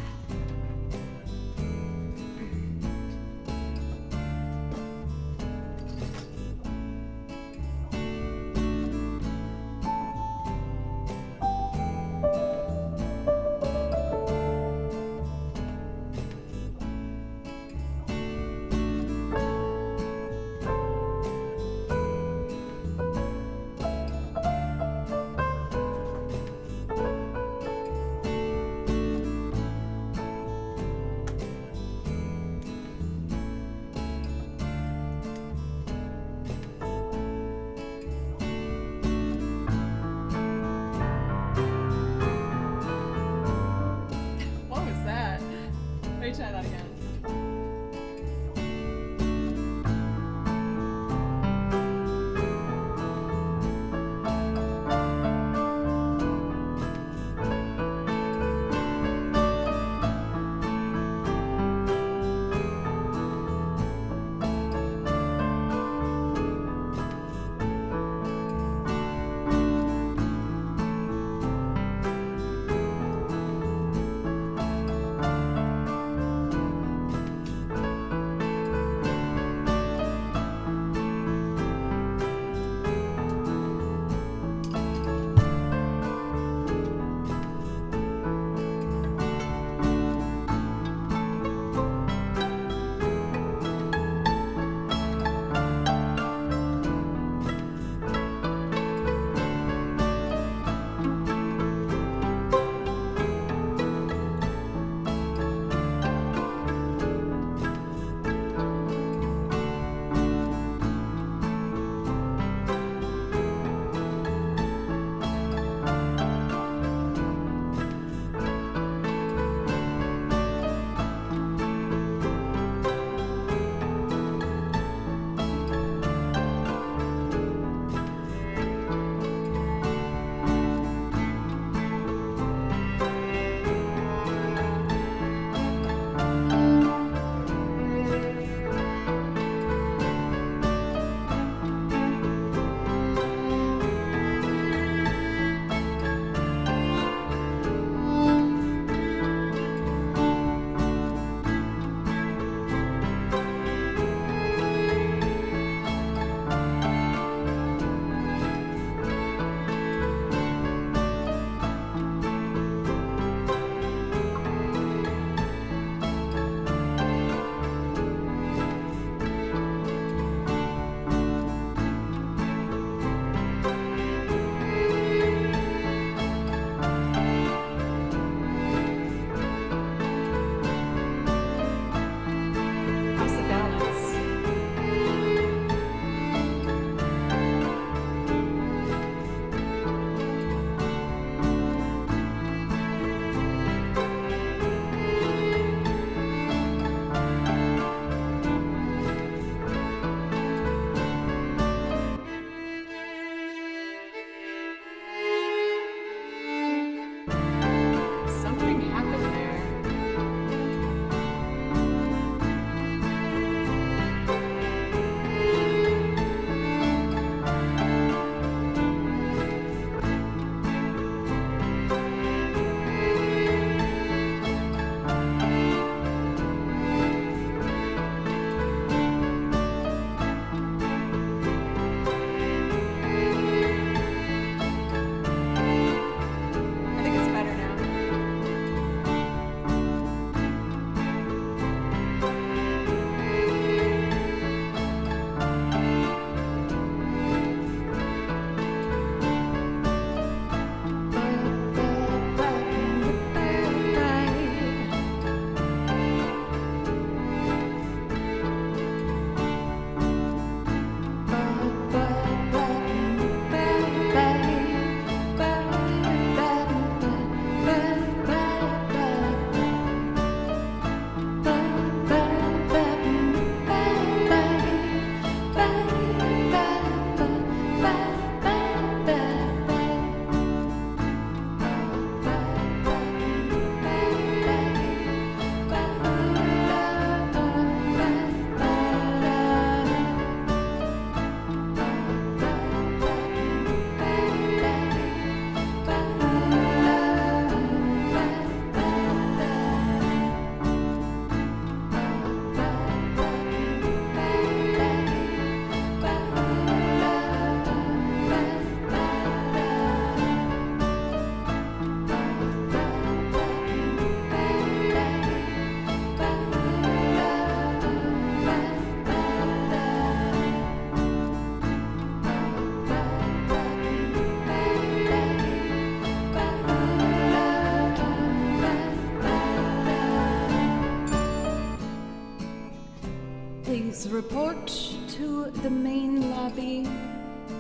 a report to the main lobby.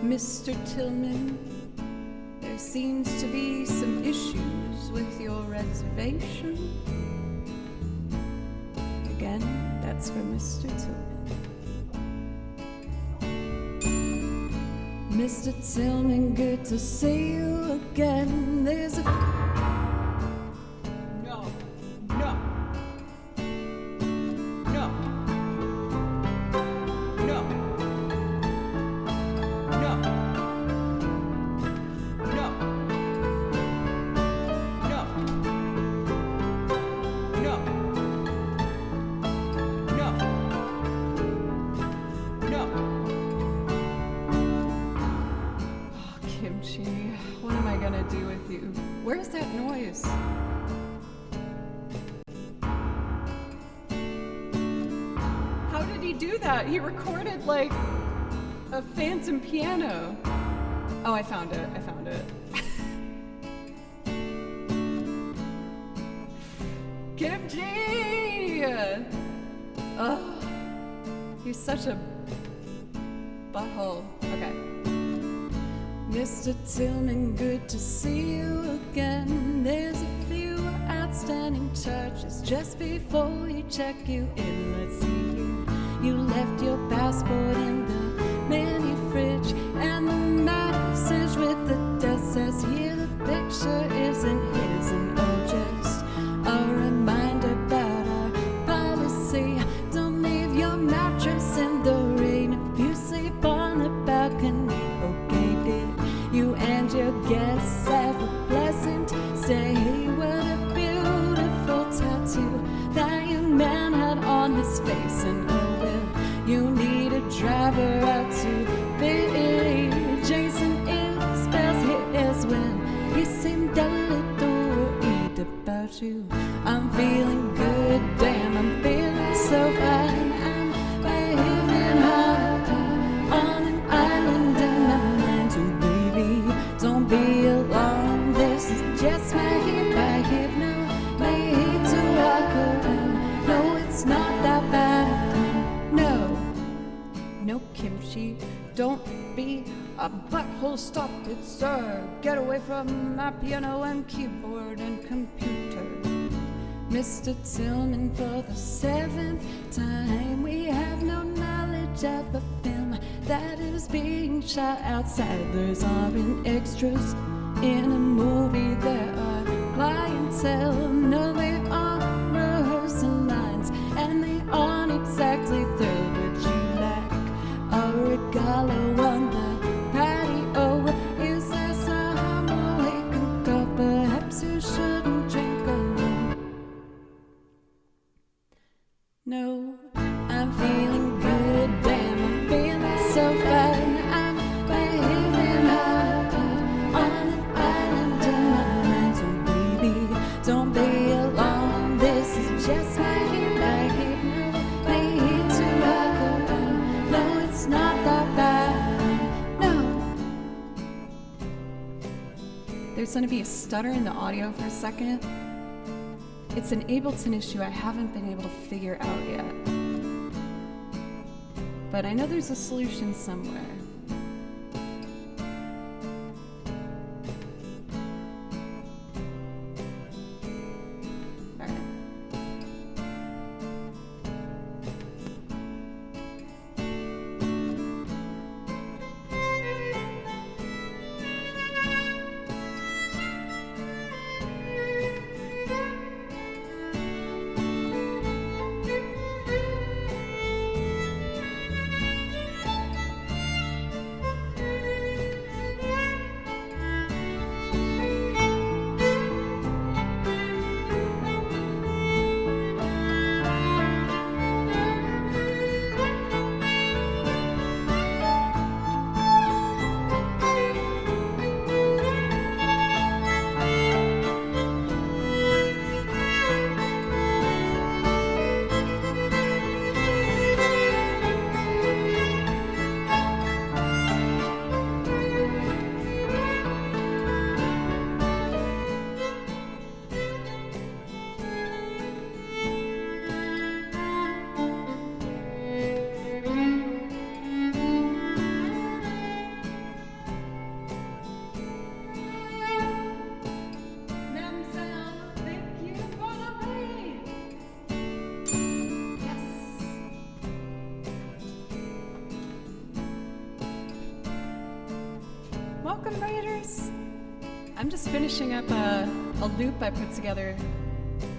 Mr. Tillman, there seems to be some issues with your reservation. Again, that's for Mr. Tillman. Mr. Tillman, good to see you again. There's a... No. No. No. No. No. No. No. No. No. No. Oh, Kimchi, what am I gonna do with you? Where's that noise? How did he do that? He recorded like a phantom piano. Oh, I found it. I found it. Kimchi! Oh, he's such a butthole. Okay. Mr. Tillman, good to see you again. There's a few outstanding charges just before you check you in. Let's see here. You left your passport in the mini fridge, and the message with the death says here the picture isn't his. And oh, just a reminder about our policy. Don't leave your mattress in the rain if you sleep on the balcony. Okay, dear, you and your guests have a pleasant stay. What a beautiful tattoo that young man had on his face. And oh well, you need a driver out to Philly. Jason is best his when he seemed a little worried about you. I'm feeling good, damn, I'm feeling so fine. I'm waving high on an island in my mind. So baby, don't be alarmed, this is just my hip, no, my hip to walk around. No, it's not that bad, no, Kimchi, don't be a butthole, stop it, sir. Get away from my piano and keyboard and computer. Mr. Tillman, for the 7th time, we have no knowledge of the film that is being shot outside. There's aren't extras in a movie, there are clientele. No, they aren't rehearsing lines, and they aren't exactly thrilled. Would you like a regalo on the patio? Is there somewhere we can go? Perhaps you shouldn't drink alone. No, I'm feeling good, damn, I'm feeling so fine. I'm waving high on an island in my mind. So baby, don't be alarmed, this is just my hip, no, my hip to rock around. No, it's not that bad, no. There's gonna be a stutter in the audio for a second. It's an Ableton issue I haven't been able to figure out yet. But I know there's a solution somewhere. All right. I'm just finishing up a loop I put together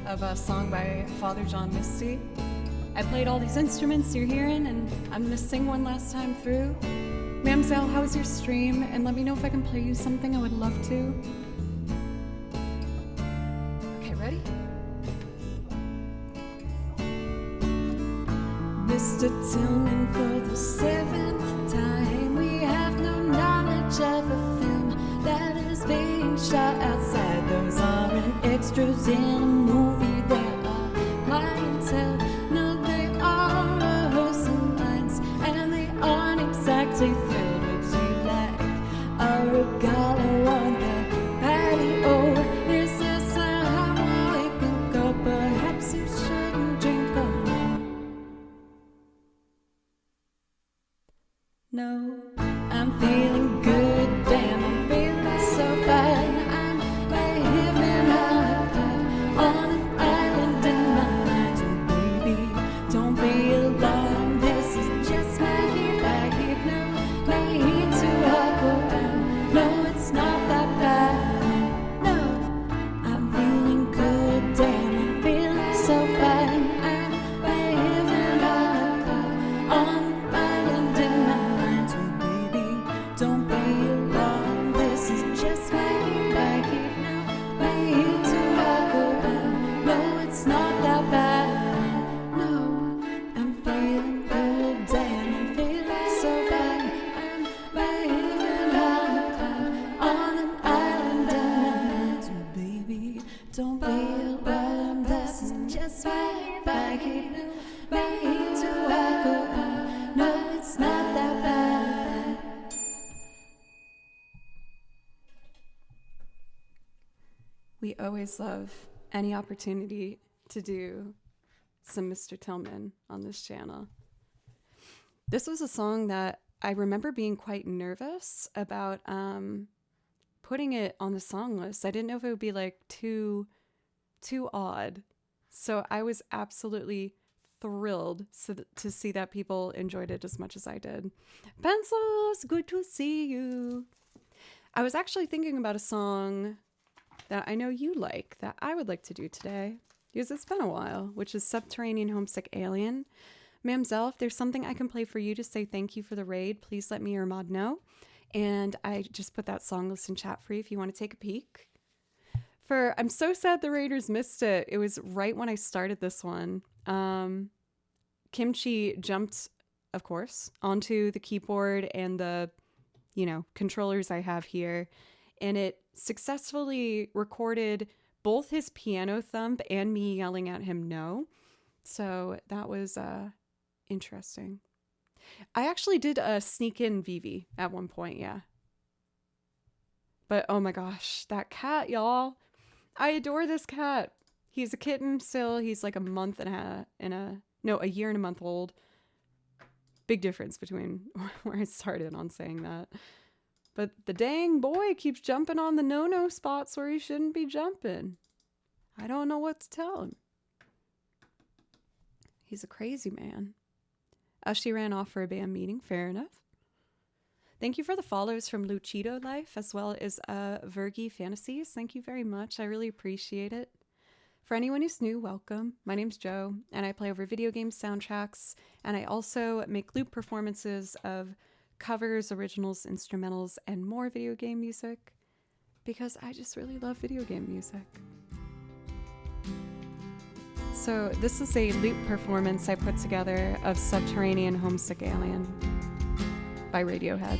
of a song by Father John Misty. I played all these instruments you're hearing, and I'm gonna sing one last time through. Mamselle, how was your stream? And let me know if I can play you something. I would love to. Okay, ready? Mr. Tillman, for the 7th time, we have no knowledge of a film that is being shot outside. Those aren't extras in a movie, there are clientele. No, they are rehearsal lines, and they aren't exactly filled with you like a regalo on the patio. Is this a how we can go? Perhaps you shouldn't drink alone. No, I'm feeling good, damn, I'm feeling so fine. I'm living on an island in my mind. So baby, don't be alarmed, this is just my heat back here. No, my heat too hot for around. No, it's not that bad. No, I'm feeling good, damn, I'm feeling so fine. I'm living on an island in my mind. So baby, don't be alarmed, this is just my heat back here. No, my heat too hot for around. No, it's not that bad. No, I'm feeling good, damn, I'm feeling so fine. I'm living on an island in my mind. So baby, don't be alarmed, this is just my back here. No, my heat too hot for around. No, it's not that bad. We always love any opportunity to do some Mr. Tillman on this channel. This was a song that I remember being quite nervous about putting it on the song list. I didn't know if it would be like too odd. So I was absolutely thrilled to see that people enjoyed it as much as I did. Pencils, good to see you. I was actually thinking about a song that I know you like that I would like to do today, because it's been a while, which is Subterranean Homesick Alien. Mamselle, if there's something I can play for you to say thank you for the raid, please let me or Mod know. And I just put that song list in chat for you if you want to take a peek. I'm so sad the Raiders missed it. It was right when I started this one. Kimchi jumped, of course, onto the keyboard and the, controllers I have here. And it successfully recorded both his piano thump and me yelling at him no. So that was interesting. I actually did a sneak in VV at one point, yeah. But oh my gosh, that cat, y'all. I adore this cat. He's a kitten still. He's like a year and a month old. Big difference between where I started on saying that. But the dang boy keeps jumping on the no-no spots where he shouldn't be jumping. I don't know what to tell him. He's a crazy man. She ran off for a band meeting. Fair enough. Thank you for the follows from Lucido Life, as well as Virgie Fantasies. Thank you very much. I really appreciate it. For anyone who's new, welcome. My name's Joe, and I play over video game soundtracks, and I also make loop performances of covers, originals, instrumentals, and more video game music, because I just really love video game music. So this is a loop performance I put together of Subterranean Homesick Alien by Radiohead.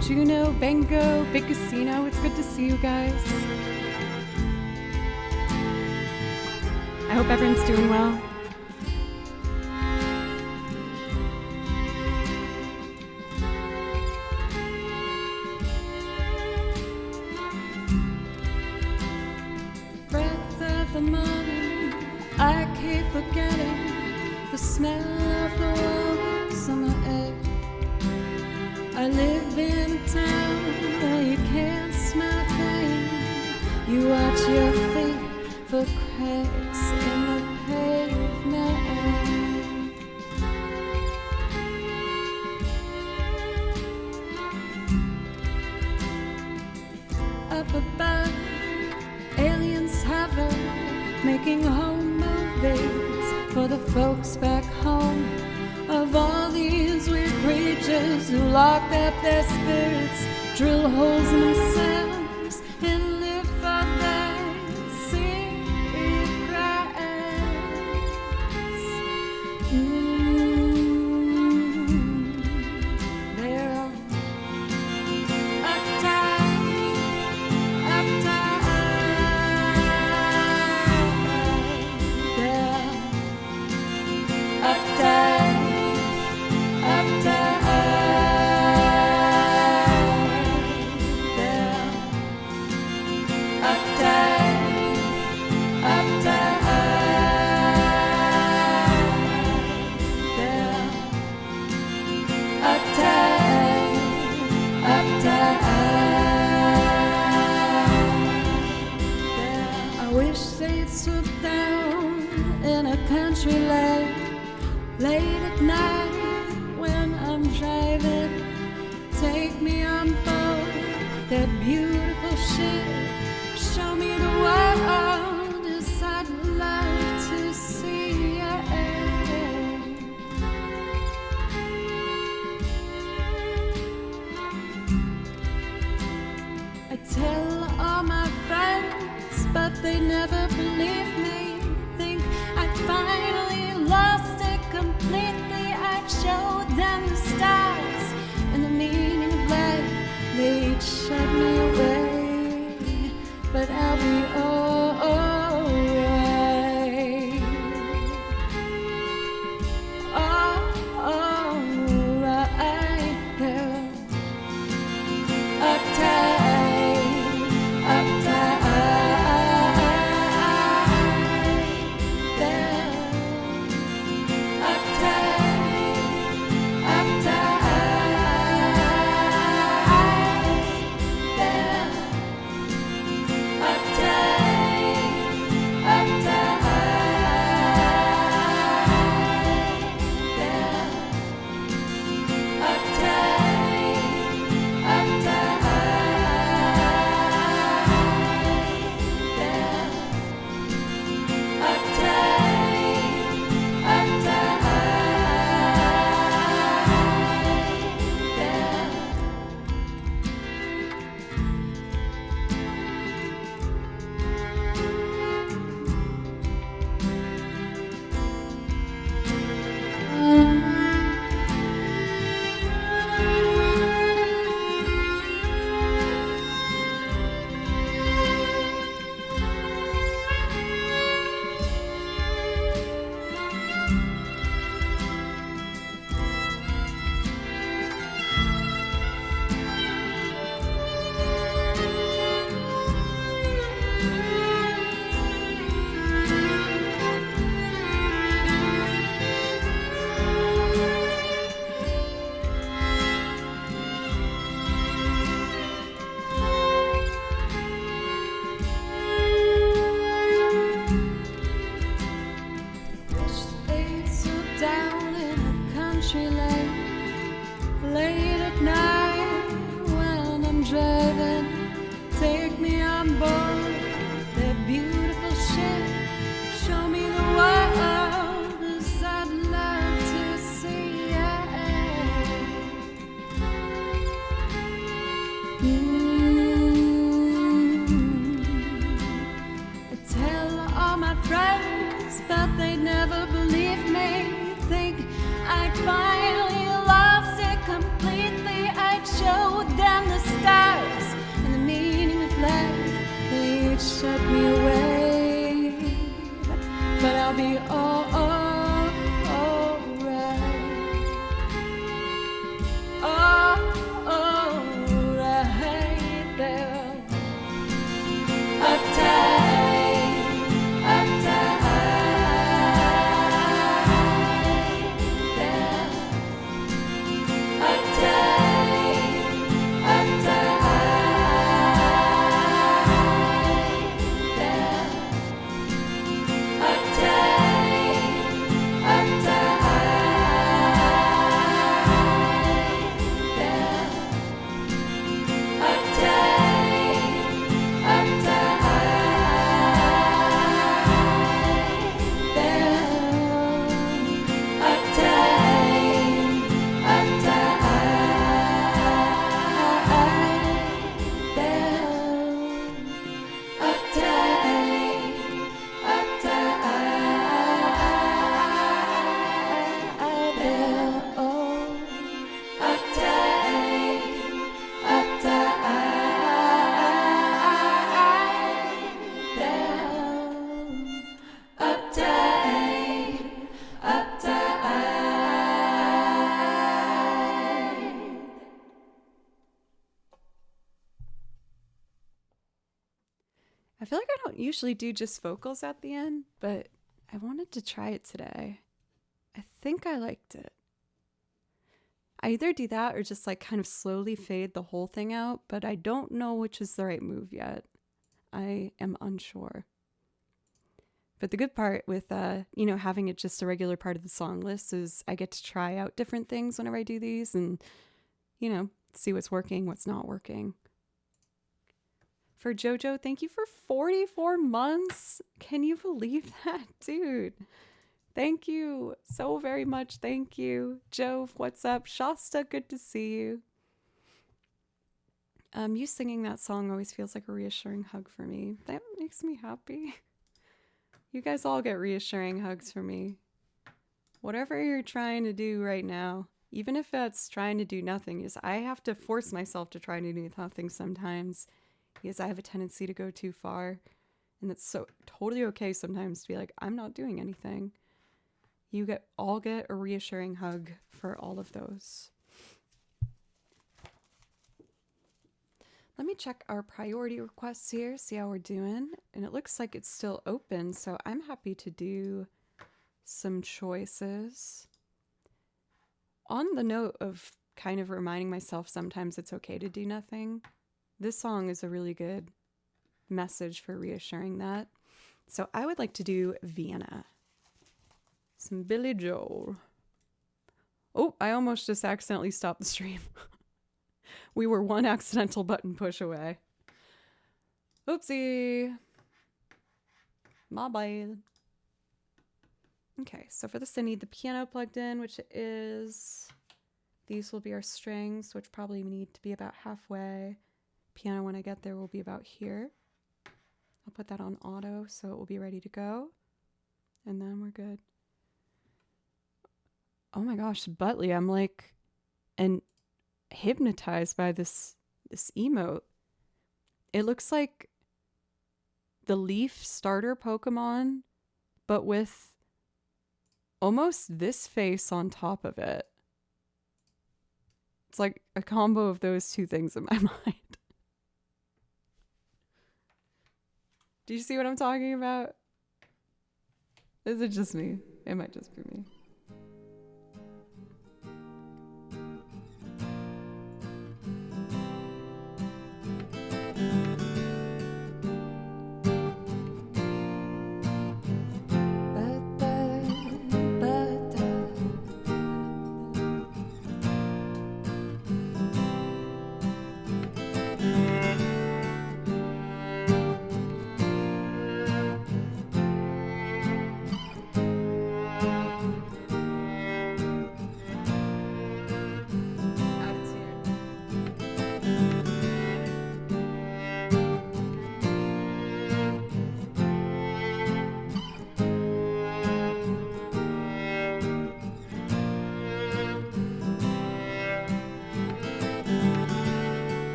Jason, Juno, Bengo, Big Casino. It's good to see you guys. I hope everyone's doing well. Breath of the morning, I keep forgetting the smell of the warm summer air. I live in a town where you can't smell a thing. You watch your feet for cracks in the pavement. Up above, aliens hover, making home movies for the folks back home. Of all these weird creatures who locked up their spirits, drill holes in themselves, and live for their secrets. They're all uptight, uptight. They're uptight. I wish they'd swoop down in a country lane late at night when I'm driving. Take me on board that beautiful ship. Show me the world as I'd love to see it. I tell all my friends, but they never believe me. Think I'd finally lost it completely. I'd show them the stars and the meaning of life. They'd shut me away, but I'll be alright. Alright, yeah. Uptight, uptight, yeah. Uptight, uptight, yeah. Uptight. shut me away, but I'll be alright. Alright there. Uptight, uptight there. Uptight, uptight there. I feel like I don't usually do just vocals at the end, but I wanted to try it today. I think I liked it. I either do that or just like kind of slowly fade the whole thing out, but I don't know which is the right move yet. I am unsure. But the good part with, having it just a regular part of the song list is I get to try out different things whenever I do these and, see what's working, what's not working. For Jojo, thank you for 44 months. Can you believe that, dude? Thank you so very much. Thank you. Jove, what's up? Shasta, good to see you. You singing that song always feels like a reassuring hug for me. That makes me happy. You guys all get reassuring hugs from me. Whatever you're trying to do right now, even if that's trying to do nothing, is I have to force myself to try to do nothing sometimes because I have a tendency to go too far. And it's so totally okay sometimes to be like, I'm not doing anything. You all get a reassuring hug for all of those. Let me check our priority requests here, see how we're doing. And it looks like it's still open, so I'm happy to do some choices. On the note of kind of reminding myself sometimes it's okay to do nothing, this song is a really good message for reassuring that. So I would like to do Vienna. Some Billy Joel. Oh, I almost just accidentally stopped the stream. We were one accidental button push away. Oopsie. My bad. Okay, so for this I need the piano plugged in, which is... These will be our strings, which probably need to be about halfway. Piano, when I get there, will be about here. I'll put that on auto so it will be ready to go. And then we're good. Oh my gosh, Butley, I'm like... hypnotized by this emote. It looks like the Leaf starter Pokemon, but with almost this face on top of it. It's like a combo of those two things in my mind. Do you see what I'm talking about? Is it just me? It might just be me.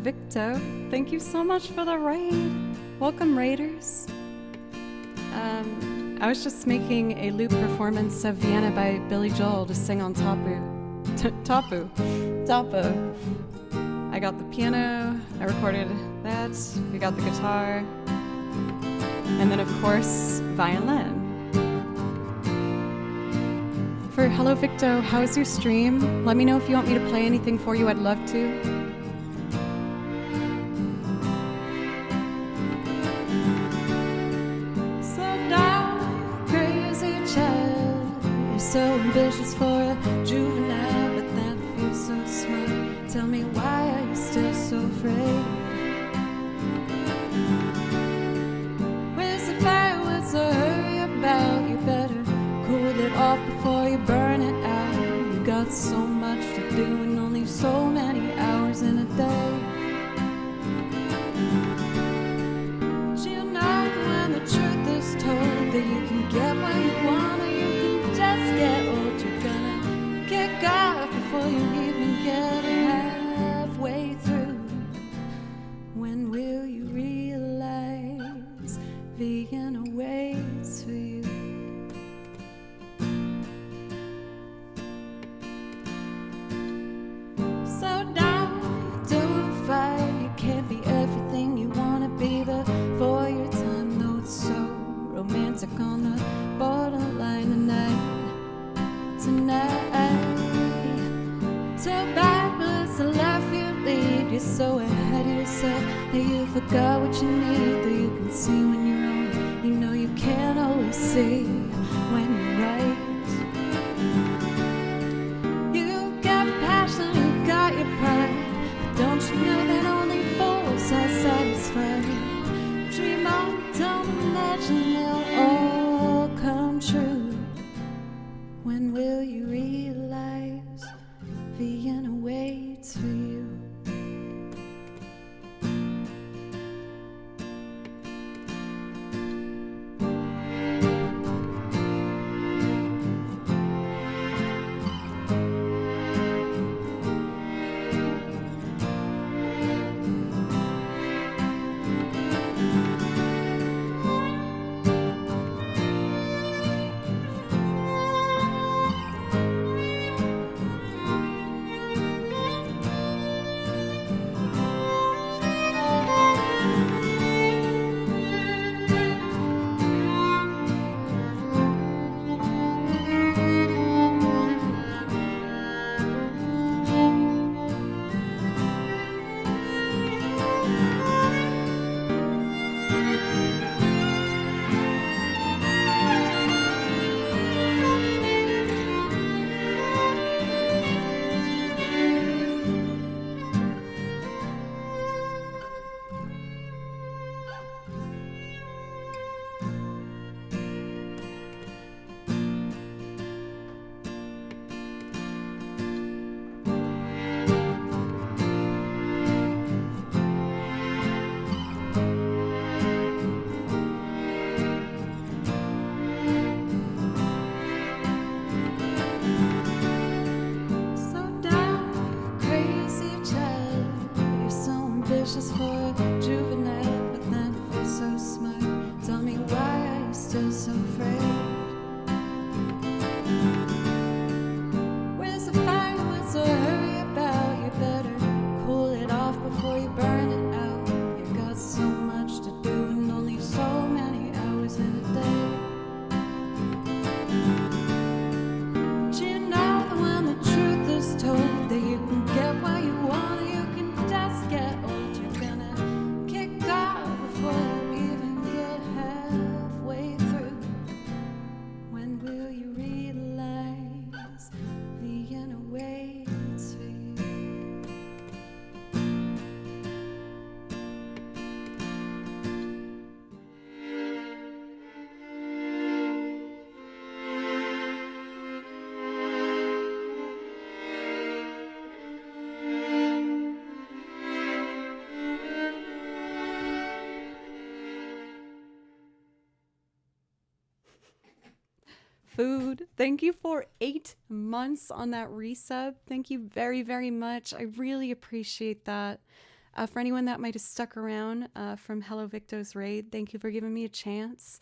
Victo, thank you so much for the raid. Welcome, raiders. I was just making a loop performance of Vienna by Billy Joel to sing on Tapu. Tapu. I got the piano, I recorded that, we got the guitar, and then of course, violin. For Hello Victo, how's your stream? Let me know if you want me to play anything for you, I'd love to. So ambitious for a juvenile, but that feels so smart. Tell me, why are you still so afraid? Where's the fire? What's the hurry about? You better cool it off before you burn it out. You got so much to do and only so many hours in a day. But you know when the truth is told that you can get what you want, or you can just get what you're gonna kick off before you even get halfway through. When will you realize Vienna waits for you? So don't fight. You can't be everything you wanna be before your time. Though it's so romantic on the borderline tonight. Too bad, but it's the life you lead. You're so ahead of yourself that you forgot what you need. That you can see when you're wrong, you know you can't always see when you're right. You've got passion, you've got your pride, but don't you know that only fools are satisfied? Dream on, don't imagine they'll all come true. When will you realize Vienna waits for you? Just for a juvenile, but then feels so smart. Tell me, why are you still so afraid? Where's the fire? What's the hurry about? You better cool it off before you burn it out. You got so much to do and only so many hours in a day. But you know that when the truth is told, that you can get what you want, or you can just get what you're gonna kick off before you even get halfway through. When will you realize Vienna waits for you? Food, thank you for 8 months on that resub. Thank you very, very much. I really appreciate that. For anyone that might have stuck around from Hello Victo's raid, thank you for giving me a chance.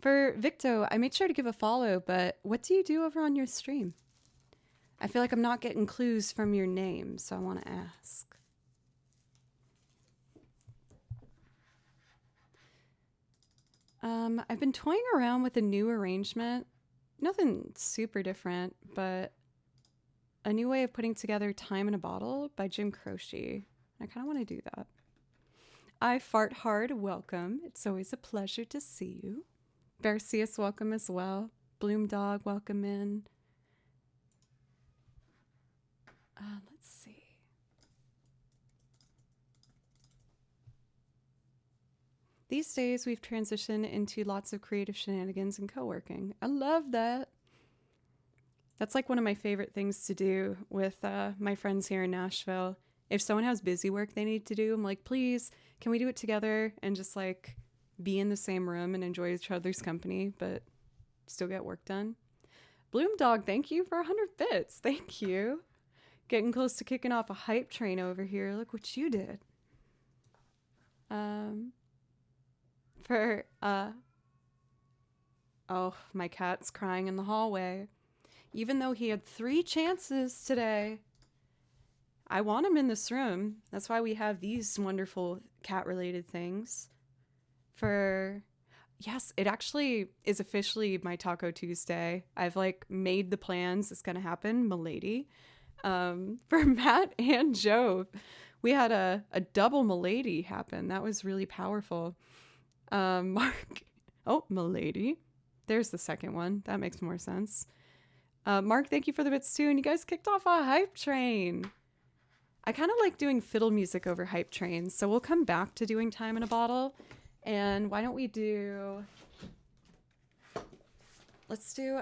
For Victo, I made sure to give a follow, but what do you do over on your stream? I feel like I'm not getting clues from your name, so I want to ask. I've been toying around with a new arrangement. Nothing super different, but a new way of putting together Time in a Bottle by Jim Croce. I kind of want to do that. I Fart Hard, welcome. It's always a pleasure to see you. Barcius, welcome as well. Bloom Dog, welcome in. Let's see. These days, we've transitioned into lots of creative shenanigans and co-working. I love that. That's like one of my favorite things to do with my friends here in Nashville. If someone has busy work they need to do, I'm like, please, can we do it together and just like be in the same room and enjoy each other's company, but still get work done? Bloom Dog, thank you for 100 bits. Thank you. Getting close to kicking off a hype train over here. Look what you did. Oh, my cat's crying in the hallway. Even though he had 3 chances today, I want him in this room. That's why we have these wonderful cat-related things. Yes, it actually is officially my Taco Tuesday. I've like made the plans. It's gonna happen, milady. For Matt and Joe, we had a double milady happen. That was really powerful. Mark, oh, milady. There's the second one. That makes more sense. Mark, thank you for the bits too. And you guys kicked off a hype train. I kind of like doing fiddle music over hype trains. So we'll come back to doing Time in a Bottle. And why don't we do, let's do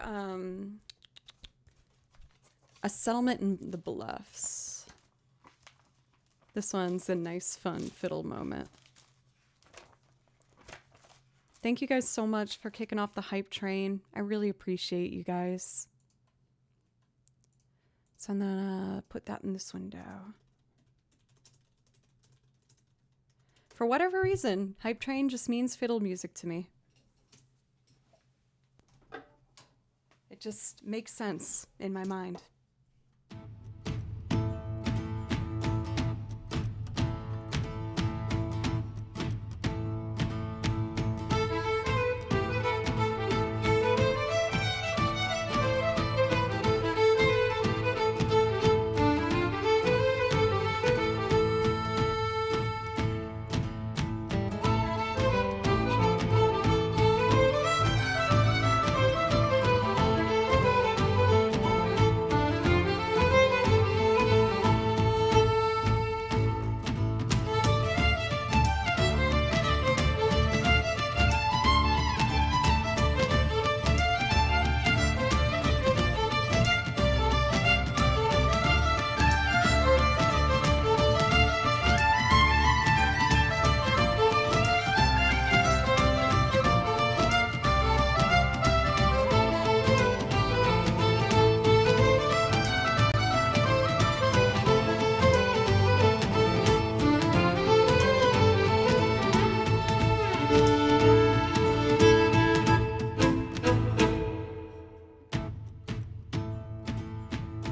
A Settlement in the Bluffs. This one's a nice, fun fiddle moment. Thank you guys so much for kicking off the hype train. I really appreciate you guys. So I'm gonna put that in this window. For whatever reason, hype train just means fiddle music to me. It just makes sense in my mind.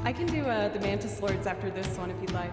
I can do the Mantis Lords after this one if you'd like.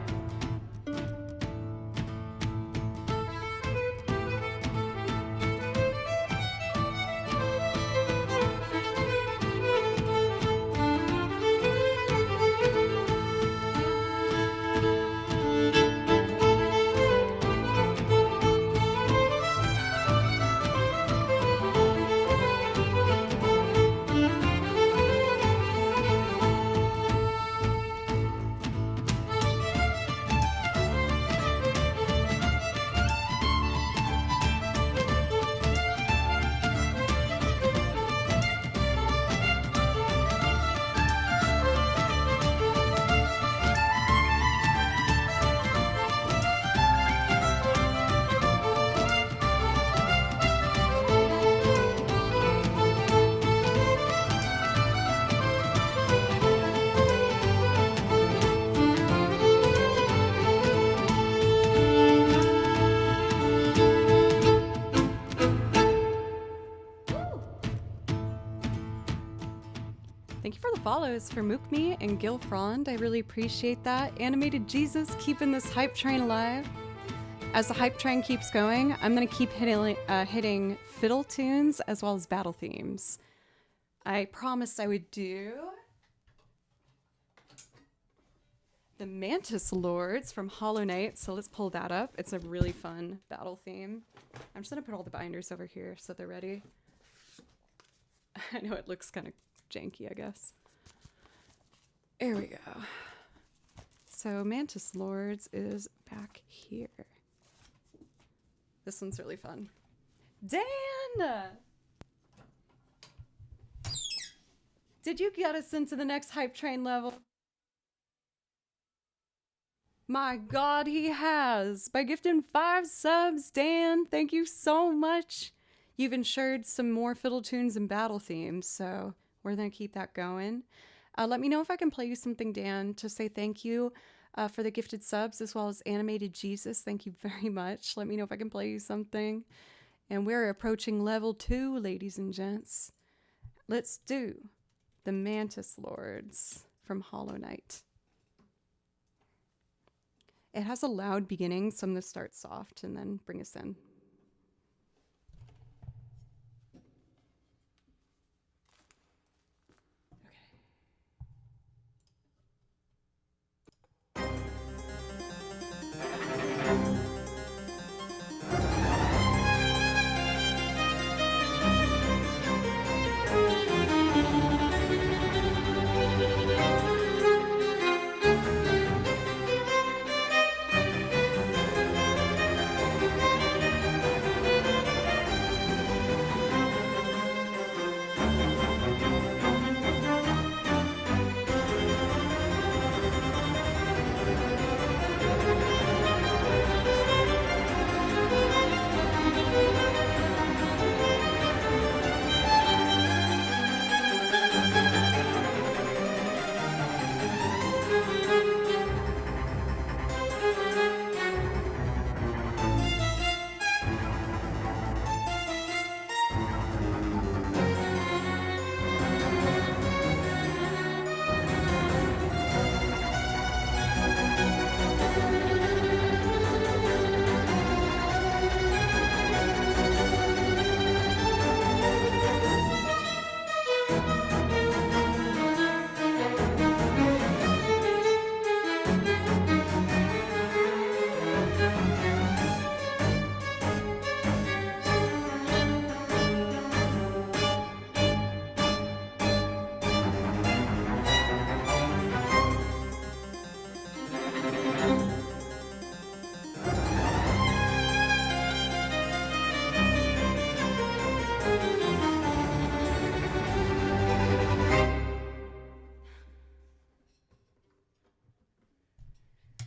follows for Mookme and Gil Frond. I really appreciate that. Animated Jesus keeping this hype train alive. As the hype train keeps going, I'm going to keep hitting fiddle tunes as well as battle themes. I promised I would do the Mantis Lords from Hollow Knight, so let's pull that up. It's a really fun battle theme. I'm just going to put all the binders over here so they're ready. I know it looks kind of janky, I guess. There we go. So Mantis Lords is back here. This one's really fun. Dan! Did you get us into the next hype train level? My God, he has. By gifting 5 subs, Dan, thank you so much. You've ensured some more fiddle tunes and battle themes, so we're going to keep that going. Let me know if I can play you something, Dan, to say thank you for the gifted subs, as well as Animated Jesus. Thank you very much. Let me know if I can play you something. And we're approaching level 2, ladies and gents. Let's do the Mantis Lords from Hollow Knight. It has a loud beginning, so I'm going to start soft and then bring us in.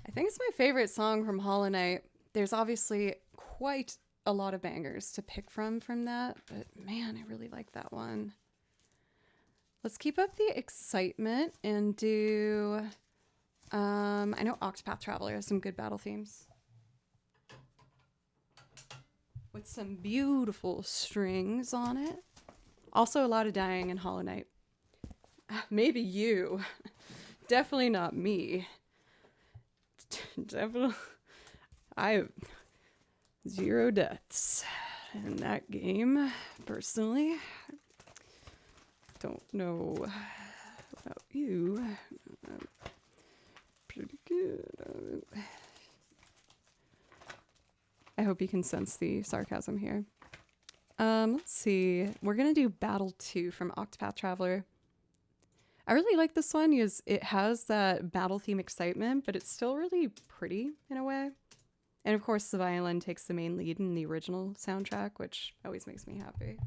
I think it's my favorite song from Hollow Knight. There's obviously quite a lot of bangers to pick from that, but man, I really like that one. Let's keep up the excitement and do, I know Octopath Traveler has some good battle themes. With some beautiful strings on it. Also a lot of dying in Hollow Knight. Maybe you. Definitely not me. Definitely. I have 0 deaths in that game, personally. Don't know about you. I'm pretty good. I hope you can sense the sarcasm here. Let's see. We're going to do Battle 2 from Octopath Traveler. I really like this one because it has that battle theme excitement, but it's still really pretty in a way. And of course, the violin takes the main lead in the original soundtrack, which always makes me happy.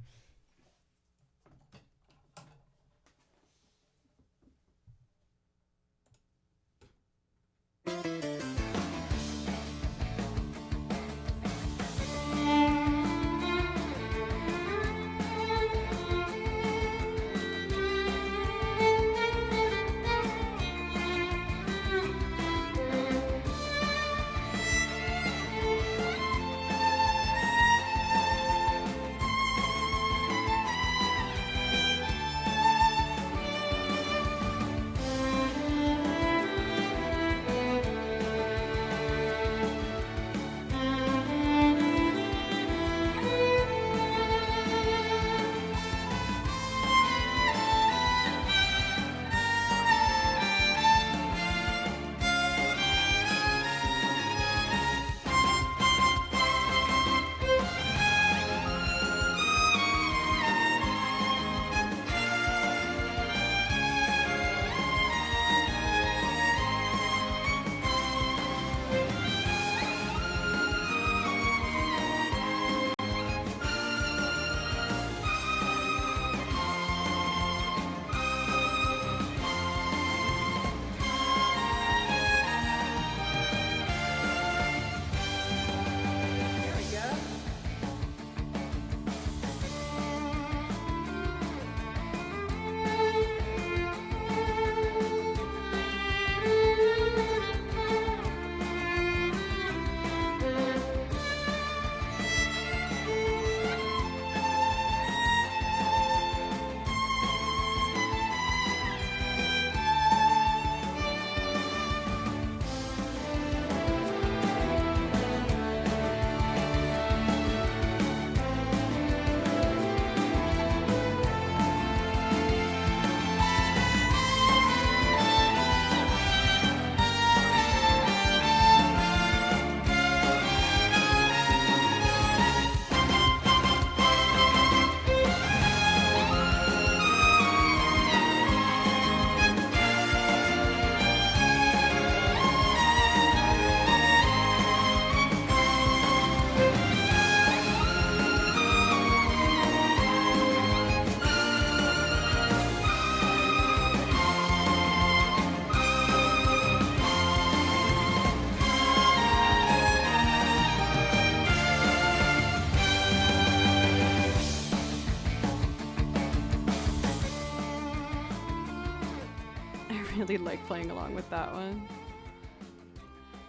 really like playing along with that one.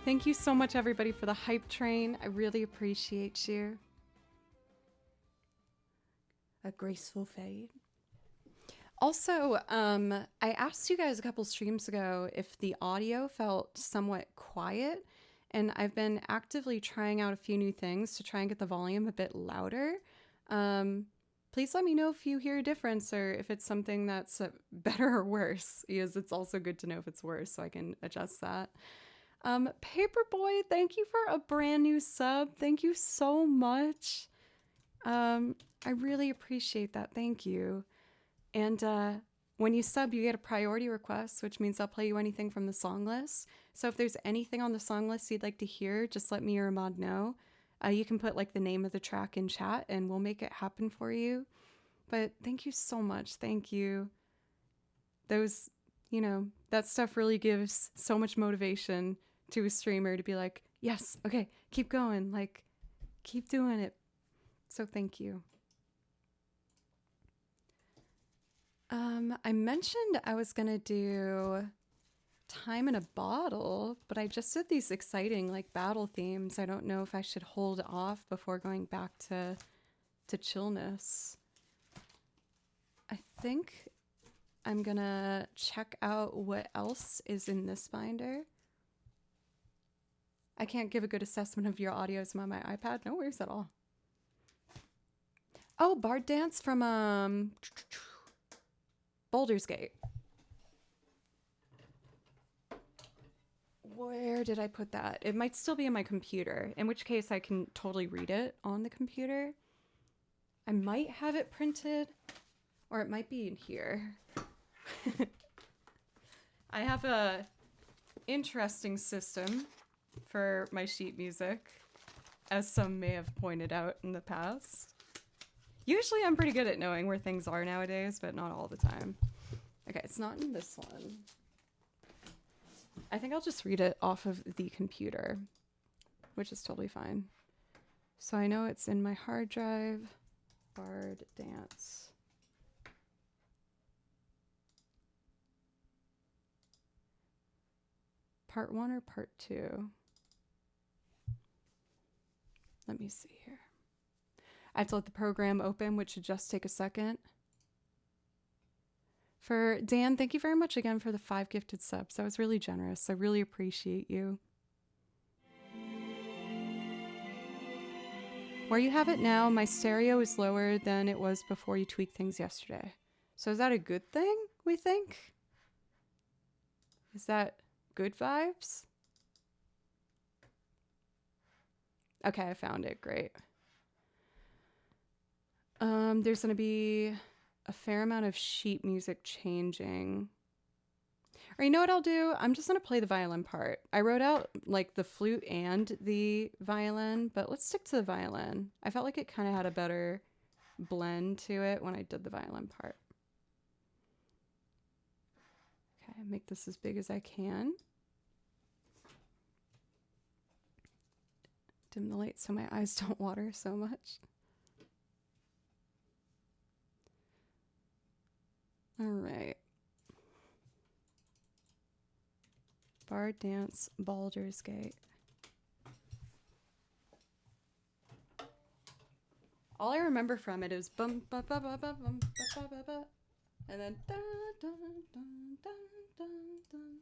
Thank you so much, everybody, for the hype train. I really appreciate you. A graceful fade. Also, I asked you guys a couple streams ago if the audio felt somewhat quiet, and I've been actively trying out a few new things to try and get the volume a bit louder. Please let me know if you hear a difference or if it's something that's better or worse, because it's also good to know if it's worse so I can adjust that. Paperboy, thank you for a brand new sub. Thank you so much. I really appreciate that. Thank you. And when you sub, you get a priority request, which means I'll play you anything from the song list. So if there's anything on the song list you'd like to hear, just let me or Ahmad know. You can put like the name of the track in chat and we'll make it happen for you. But thank you so much. Thank you. Those, that stuff really gives so much motivation to a streamer to be like, yes, okay, keep going. Like, keep doing it. So thank you. I mentioned I was going to do Time in a Bottle, but I just did these exciting like battle themes. I don't know if I should hold off before going back to chillness. I think I'm going to check out what else is in this binder. I can't give a good assessment of your audios on my iPad. No worries at all. Oh, Bard Dance from Baldur's Gate. Where did I put that? It might still be in my computer, in which case I can totally read it on the computer. I might have it printed, or it might be in here. I have a interesting system for my sheet music, as some may have pointed out in the past. Usually I'm pretty good at knowing where things are nowadays, but not all the time. Okay, it's not in this one. I think I'll just read it off of the computer, which is totally fine. So I know it's in my hard drive. Bard Dance. Part 1 or part 2? Let me see here. I have to let the program open, which should just take a second. For Dan, thank you very much again for the 5 gifted subs. That was really generous. I really appreciate you. Where you have it now, my stereo is lower than it was before you tweaked things yesterday. So is that a good thing, we think? Is that good vibes? Okay, I found it. Great. There's going to be a fair amount of sheet music changing. Or you know what I'll do? I'm just going to play the violin part. I wrote out like the flute and the violin, but let's stick to the violin. I felt like it kind of had a better blend to it when I did the violin part. Okay, make this as big as I can. Dim the light so my eyes don't water so much. All right. Bard Dance, Baldur's Gate. All I remember from it is bum ba ba ba ba bum ba ba ba ba, and then dun dun dun dun dun dun.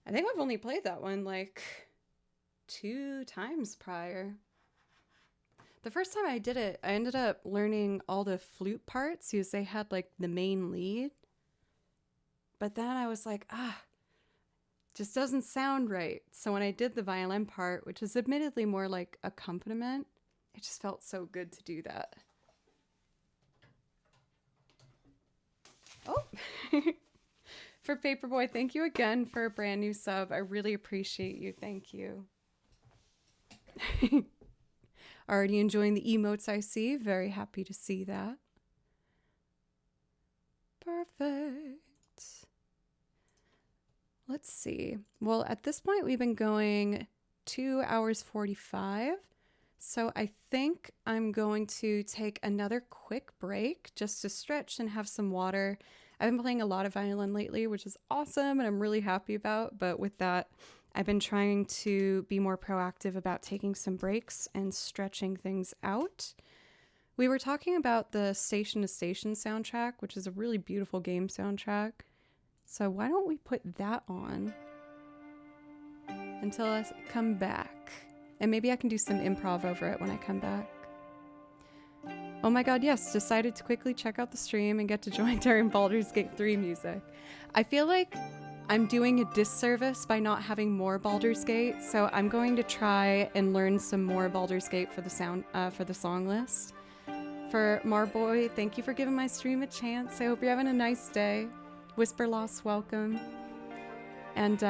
I think I've only played that one like 2 times prior. The first time I did it, I ended up learning all the flute parts because they had like the main lead. But then I was like, just doesn't sound right. So when I did the violin part, which is admittedly more like accompaniment, it just felt so good to do that. Oh, for Paperboy, thank you again for a brand new sub. I really appreciate you. Thank you. Already enjoying the emotes I see. Very happy to see that. Perfect. Let's see. Well, at this point, we've been going 2 hours 45. So I think I'm going to take another quick break just to stretch and have some water. I've been playing a lot of violin lately, which is awesome and I'm really happy about. But with that, I've been trying to be more proactive about taking some breaks and stretching things out. We were talking about the Station to Station soundtrack, which is a really beautiful game soundtrack. So why don't we put that on until I come back? And maybe I can do some improv over it when I come back. Oh my god, yes, decided to quickly check out the stream and get to join during Baldur's Gate 3 music. I feel like I'm doing a disservice by not having more Baldur's Gate, so I'm going to try and learn some more Baldur's Gate for the song list. For Marboy, thank you for giving my stream a chance. I hope you're having a nice day. Whisper Loss, welcome. And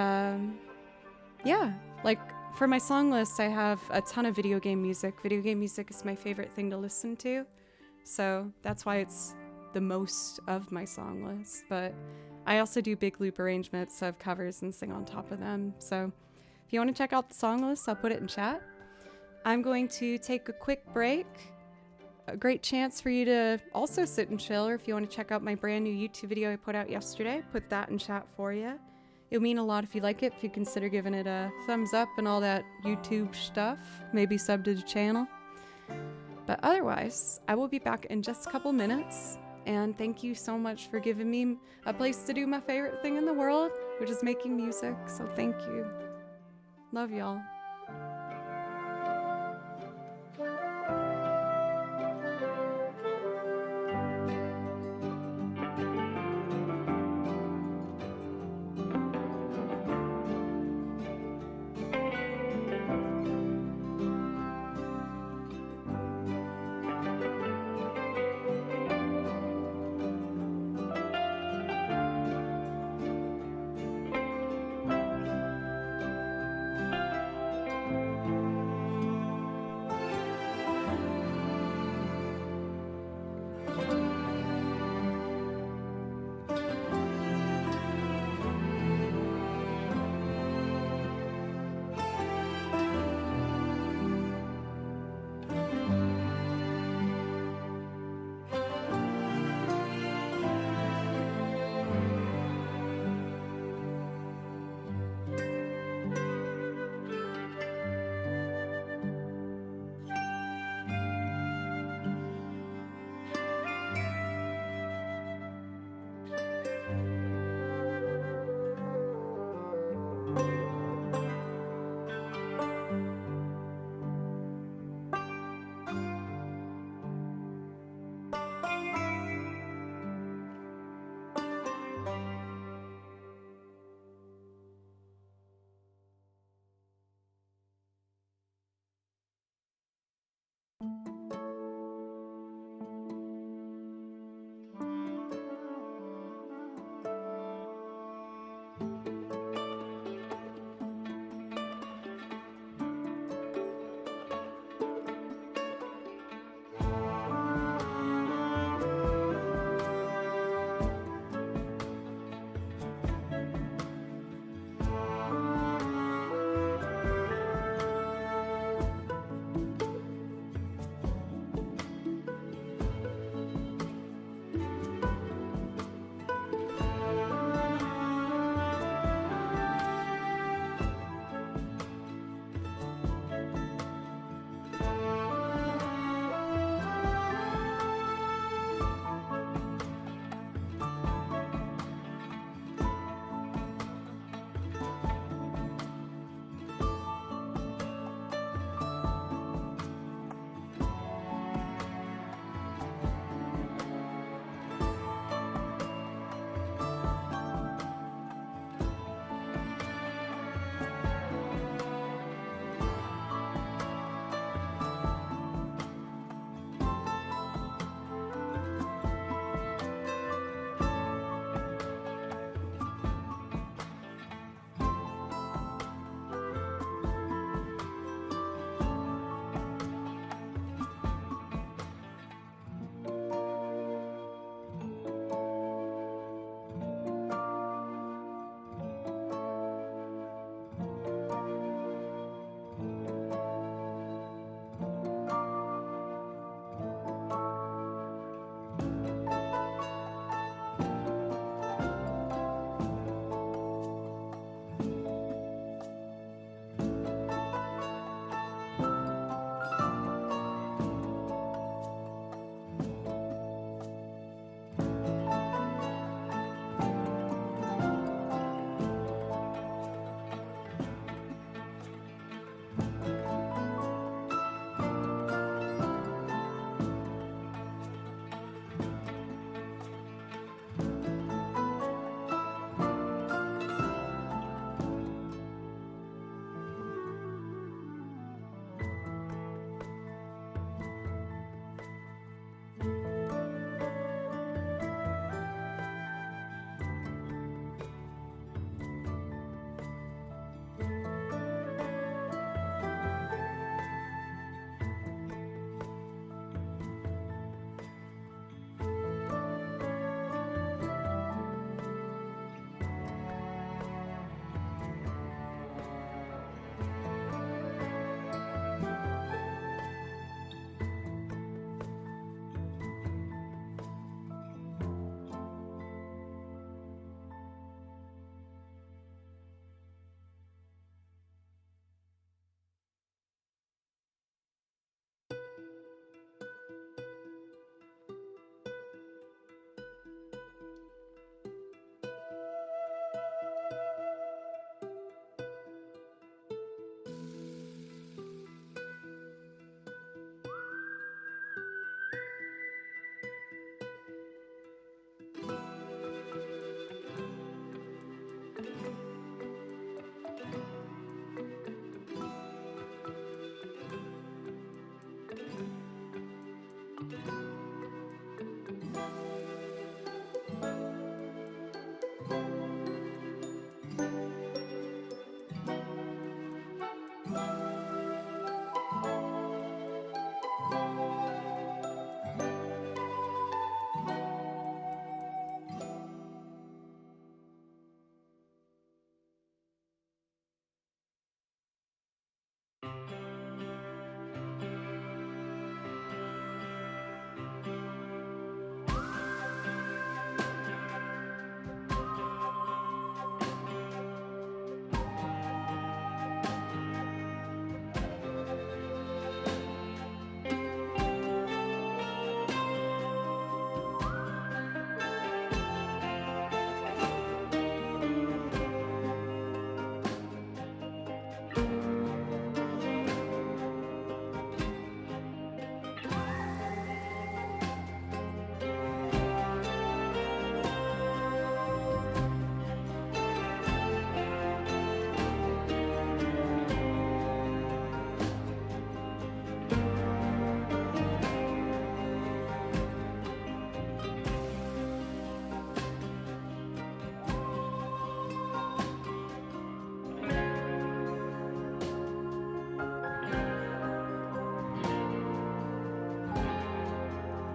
yeah, like for my song list, I have a ton of video game music. Video game music is my favorite thing to listen to, so that's why it's the most of my song list. But I also do big loop arrangements of covers and sing on top of them. So if you want to check out the song list, I'll put it in chat. I'm going to take a quick break. A great chance for you to also sit and chill, or if you want to check out my brand new YouTube video I put out yesterday, put that in chat for you. It'll mean a lot if you like it, if you consider giving it a thumbs up and all that YouTube stuff. Maybe sub to the channel. But otherwise, I will be back in just a couple minutes. And thank you so much for giving me a place to do my favorite thing in the world, which is making music. So thank you. Love y'all.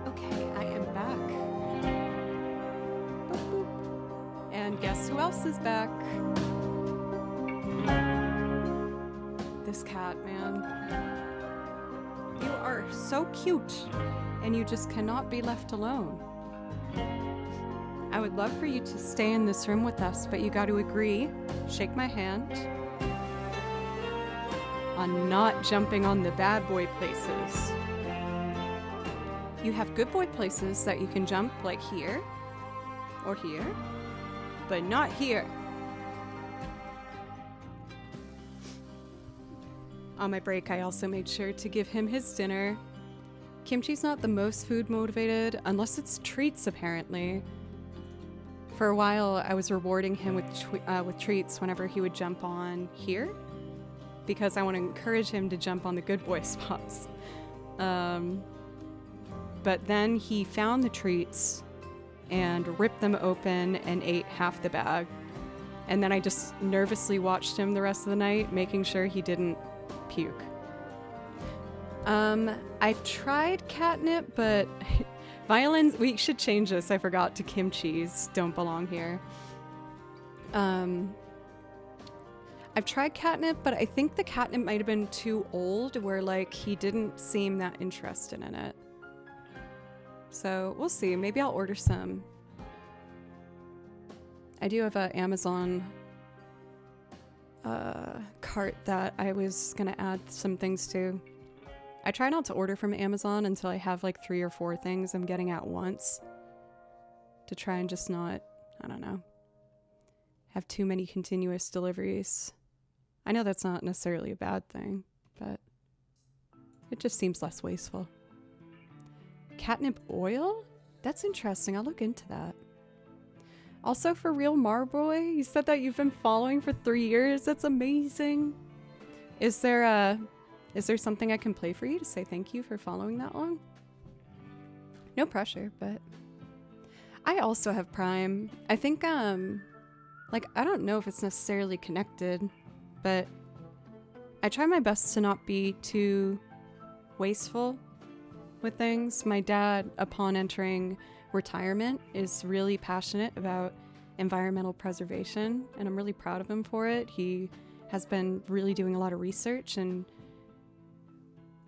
Okay, I am back. Boop, boop. And guess who else is back? This cat, man. You are so cute, and you just cannot be left alone. I would love for you to stay in this room with us, but you got to agree, shake my hand, on not jumping on the bad boy places. You have good boy places that you can jump, like here or here, but not here. On my break, I also made sure to give him his dinner. Kimchi's not the most food motivated, unless it's treats, apparently. For a while, I was rewarding him with treats whenever he would jump on here, because I want to encourage him to jump on the good boy spots. But then he found the treats and ripped them open and ate half the bag. And then I just nervously watched him the rest of the night, making sure he didn't puke. I've tried catnip, but violins, we should change this. I forgot to kimchi's don't belong here. I've tried catnip, but I think the catnip might have been too old, where like he didn't seem that interested in it. So we'll see. Maybe I'll order some. I do have an Amazon cart that I was gonna add some things to. I try not to order from Amazon until I have like 3 or 4 things I'm getting at once, to try and just not, I don't know, have too many continuous deliveries. I know that's not necessarily a bad thing, but it just seems less wasteful. Catnip oil? That's interesting. I'll look into that. Also, for real, Marboy, you said that you've been following for 3 years. That's amazing. Is there something I can play for you to say thank you for following that long? No pressure, but I also have Prime. I think, like, I don't know if it's necessarily connected, but I try my best to not be too wasteful with things. My dad, upon entering retirement, is really passionate about environmental preservation, and I'm really proud of him for it. He has been really doing a lot of research, and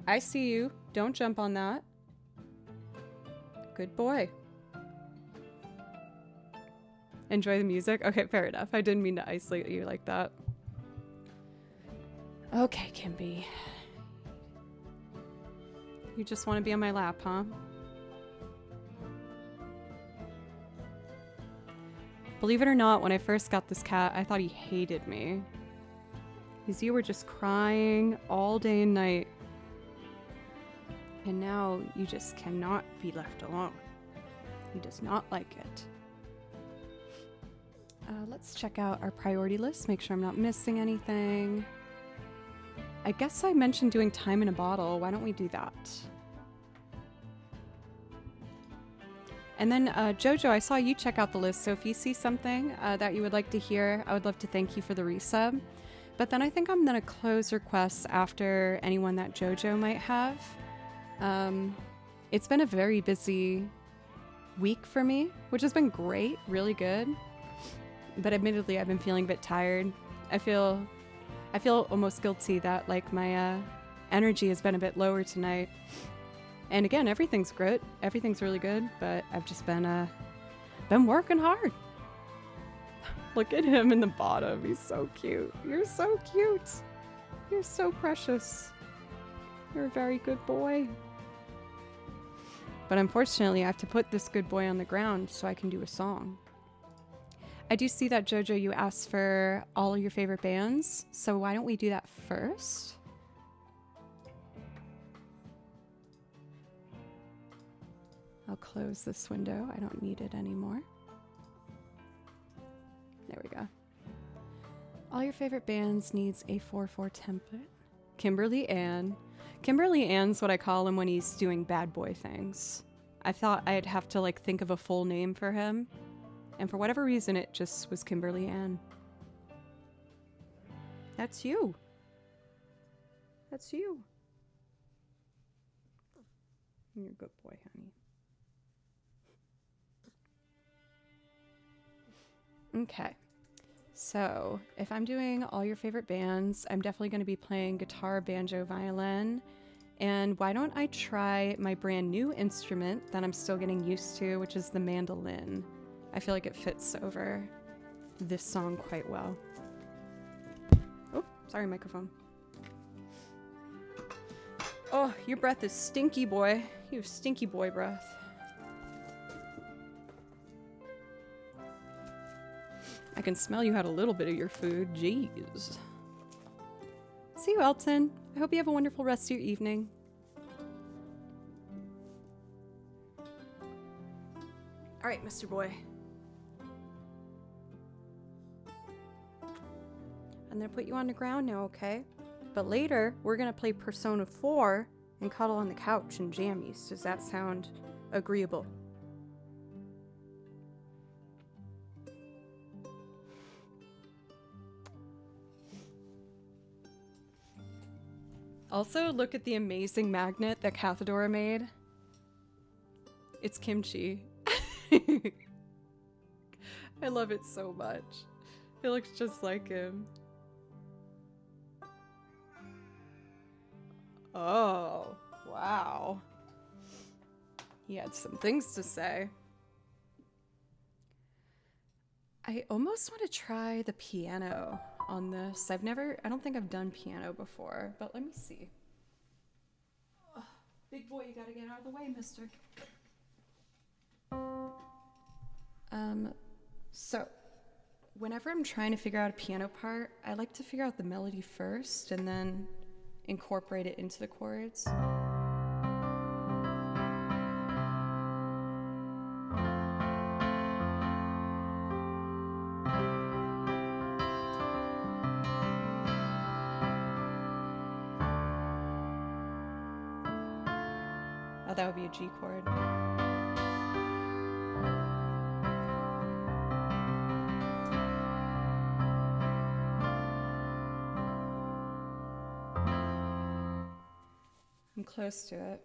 I see you. Don't jump on that. Good boy. Enjoy the music? Okay, fair enough. I didn't mean to isolate you like that. Okay, Kimby. You just want to be on my lap, huh? Believe it or not, when I first got this cat, I thought he hated me, because you were just crying all day and night. And now you just cannot be left alone. He does not like it. Let's check out our priority list, make sure I'm not missing anything. I guess I mentioned doing time in a bottle. Why don't we do that? And then, Jojo, I saw you check out the list, so if you see something that you would like to hear, I would love to thank you for the resub. But then I think I'm going to close requests after anyone that Jojo might have. It's been a very busy week for me, which has been great, really good. But admittedly, I've been feeling a bit tired. I feel almost guilty that like my energy has been a bit lower tonight. And again, everything's great. Everything's really good, but I've just been working hard. Look at him in the bottom. He's so cute. You're so cute. You're so precious. You're a very good boy. But unfortunately, I have to put this good boy on the ground so I can do a song. I do see that, Jojo, you asked for all your favorite bands, so why don't we do that first? I'll close this window. I don't need it anymore. There we go. All your favorite bands needs a 4/4 template. Kimberly Ann. Kimberly Ann's what I call him when he's doing bad boy things. I thought I'd have to like think of a full name for him. And for whatever reason, it just was Kimberly Ann. That's you. That's you. You're a good boy, honey. Okay. So, if I'm doing all your favorite bands, I'm definitely going to be playing guitar, banjo, violin. And why don't I try my brand new instrument that I'm still getting used to, which is the mandolin. I feel like it fits over this song quite well. Oh, sorry, microphone. Oh, your breath is stinky, boy. You have stinky boy breath. I can smell you had a little bit of your food. Jeez. See you, Elton. I hope you have a wonderful rest of your evening. All right, Mr. Boy. I'm gonna put you on the ground now, okay? But later, we're gonna play Persona 4 and cuddle on the couch in jammies. Does that sound agreeable? Also, look at the amazing magnet that Cathedora made. It's kimchi. I love it so much. It looks just like him. Oh, wow. He had some things to say. I almost want to try the piano on this. I don't think I've done piano before, but let me see. Oh, big boy, you gotta get out of the way, mister. So, whenever I'm trying to figure out a piano part, I like to figure out the melody first and then incorporate it into the chords. Oh, that would be a G chord. I'm close to it.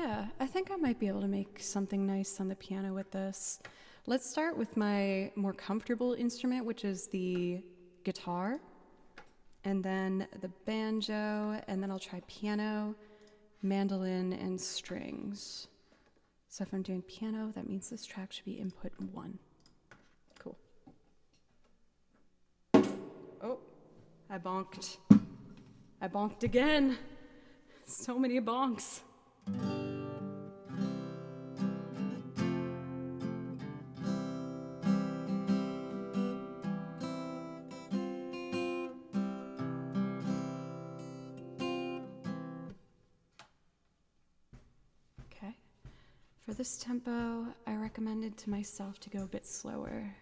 Yeah, I think I might be able to make something nice on the piano with this. Let's start with my more comfortable instrument, which is the guitar, and then the banjo, and then I'll try piano, mandolin, and strings. So if I'm doing piano, that means this track should be input 1. Cool. Oh, I bonked. I bonked again. So many bonks. Okay. For this tempo, I recommended to myself to go a bit slower,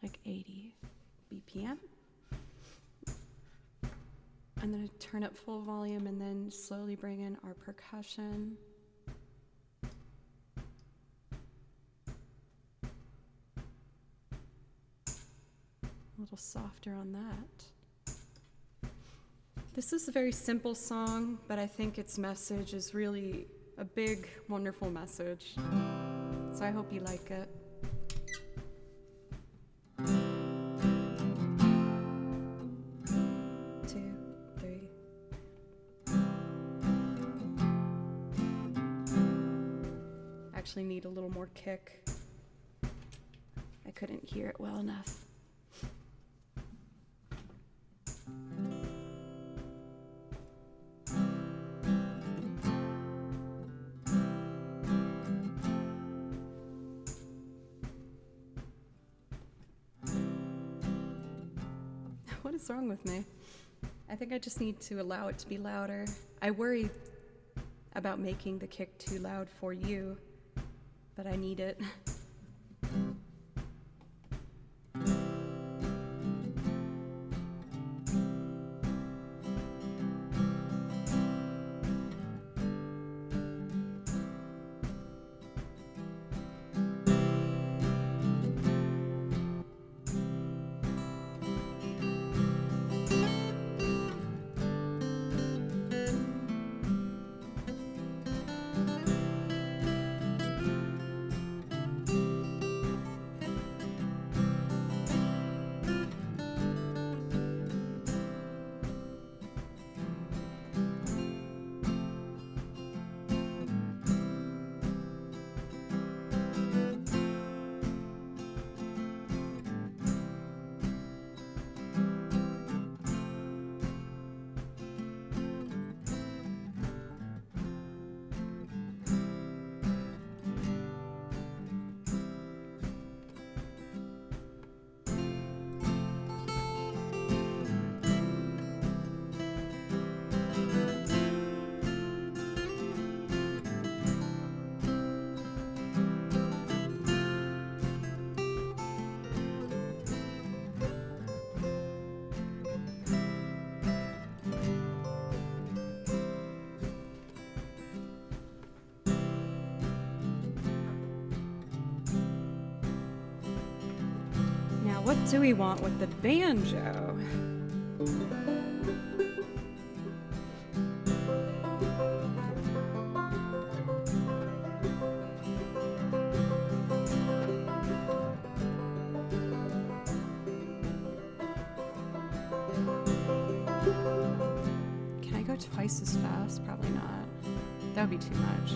like 80 BPM. I'm going to turn up full volume and then slowly bring in our percussion. A little softer on that. This is a very simple song, but I think its message is really a big, wonderful message. So I hope you like it. Actually need a little more kick. I couldn't hear it well enough. What is wrong with me? I think I just need to allow it to be louder. I worry about making the kick too loud for you, but I need it. What do we want with the banjo? Can I go twice as fast? Probably not. That would be too much.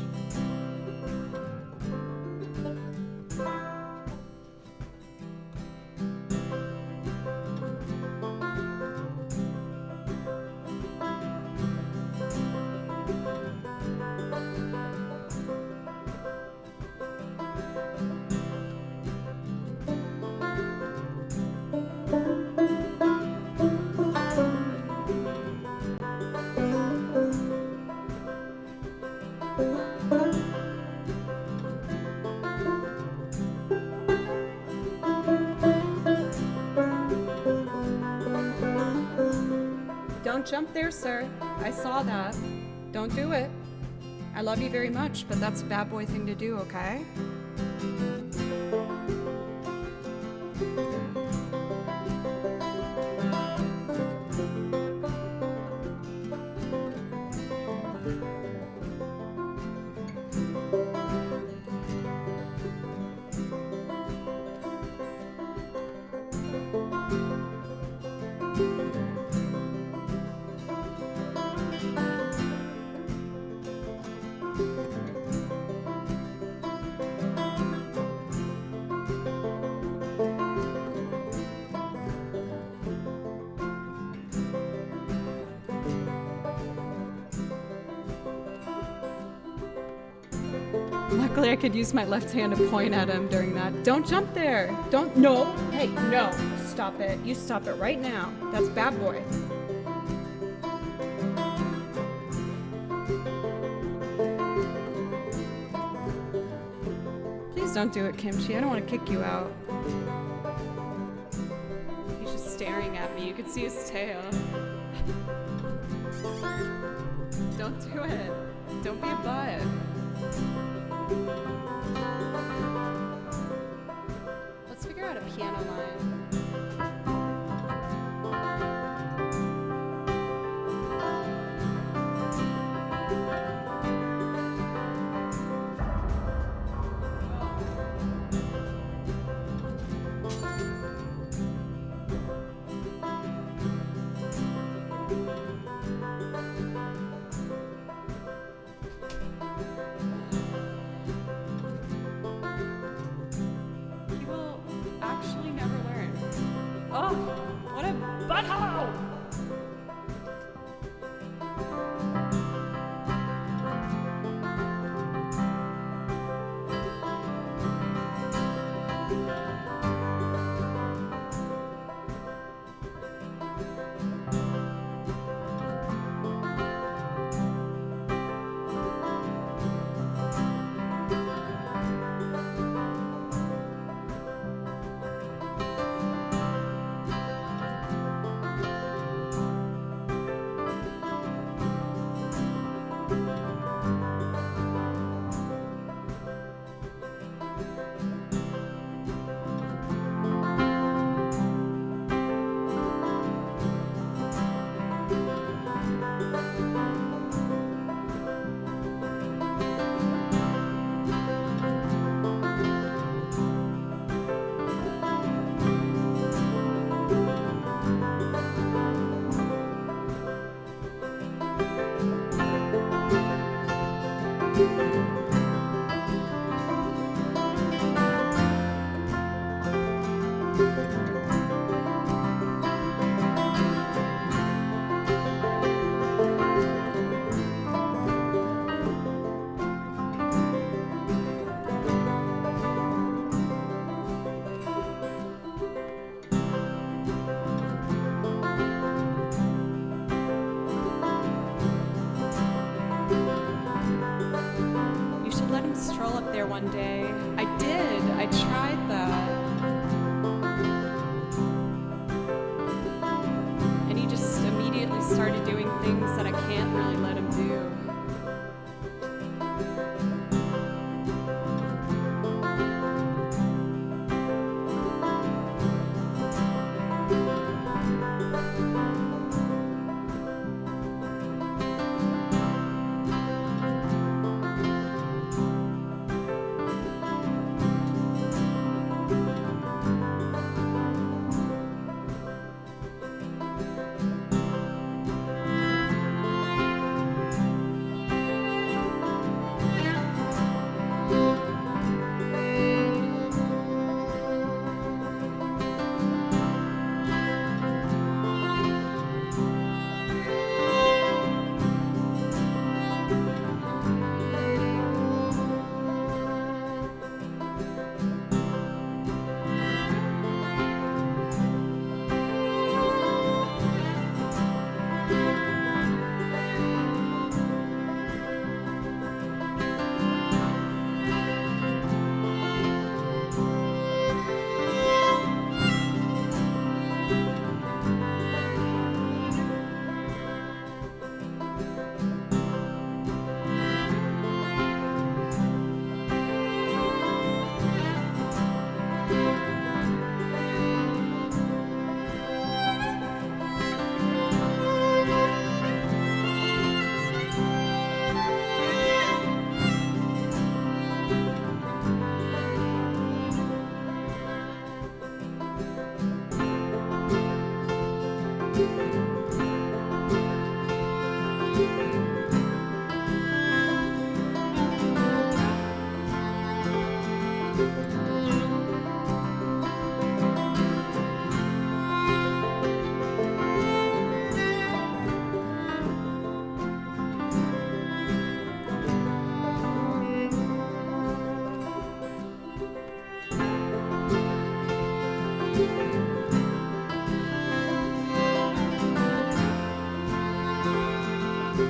Don't jump there, sir. I saw that. Don't do it. I love you very much, but that's a bad boy thing to do, okay? Luckily, I could use my left hand to point at him during that. Don't jump there. Don't. No. Hey, no. Stop it. You stop it right now. That's bad boy. Please don't do it, Kimchi. I don't want to kick you out. He's just staring at me. You could see his tail. Don't do it. Don't be a butt. Let's figure out a piano line. He will actually never learn. Oh, what a butthole! You should let him stroll up there one day. I did. I tried that. And he just immediately started doing things that I can't really let him do. Oh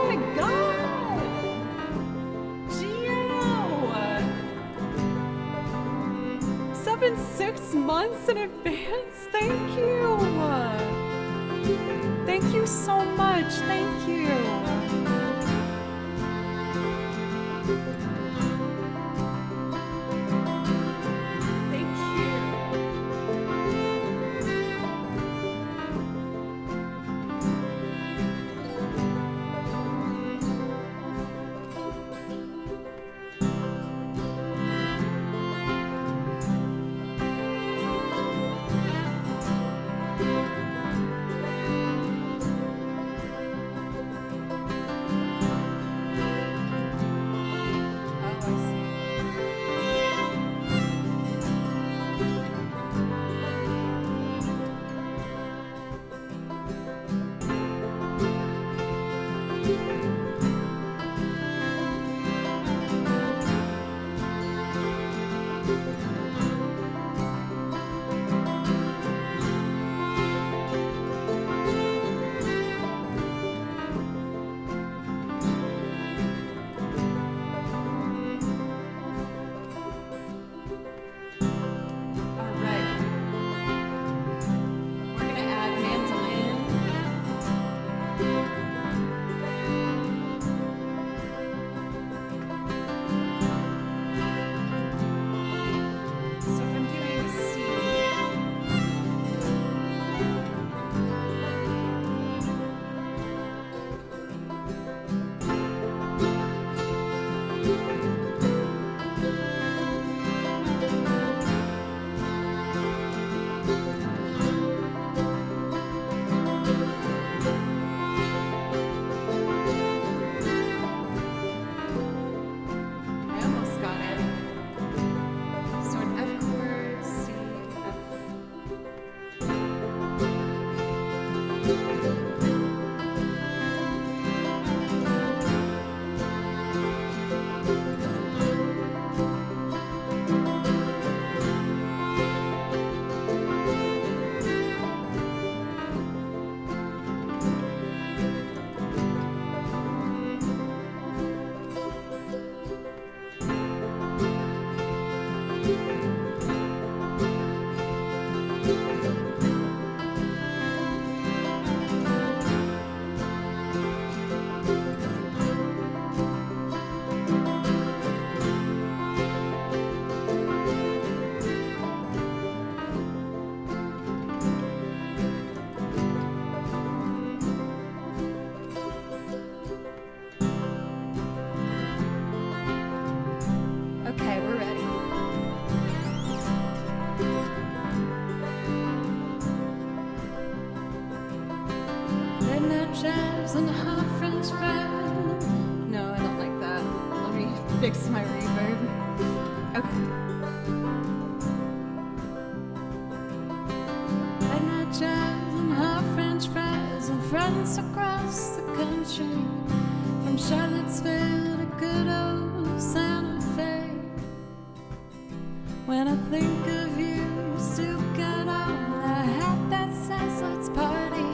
my god! Gio! 6 months in advance? Thank you! Thank you so much. Thank you. Thank you. And half French fries. No, I don't like that. Let me fix my reverb. Okay. Midnight drives and half French fries and friends across the country, from Charlottesville to good old Santa Fe. When I think of you, you still got on a hat that says let's party.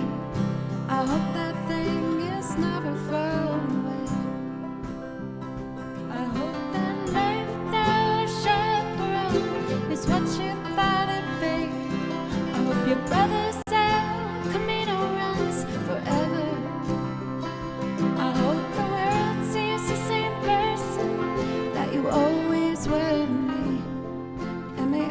I hope that thing is never far away. I hope that life now chaperone is what you thought it'd be. I hope your brother's El Camino runs forever. I hope the world sees the same person that you always were to me, and may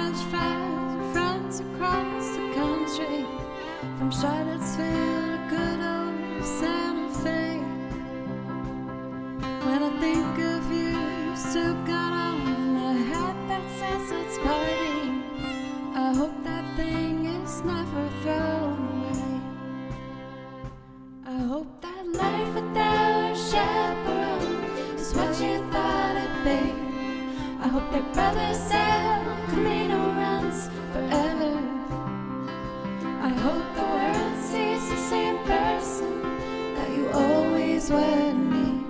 French fries, friends across the country, from Charlottesville to good old Santa Fe. When I think of you, you still got on a hat that says it's party. I hope that thing is never thrown away. I hope that life without a chaperone is what you thought it'd be. I hope that brothers El Camino runs forever. I hope the world sees the same person that you always were to me.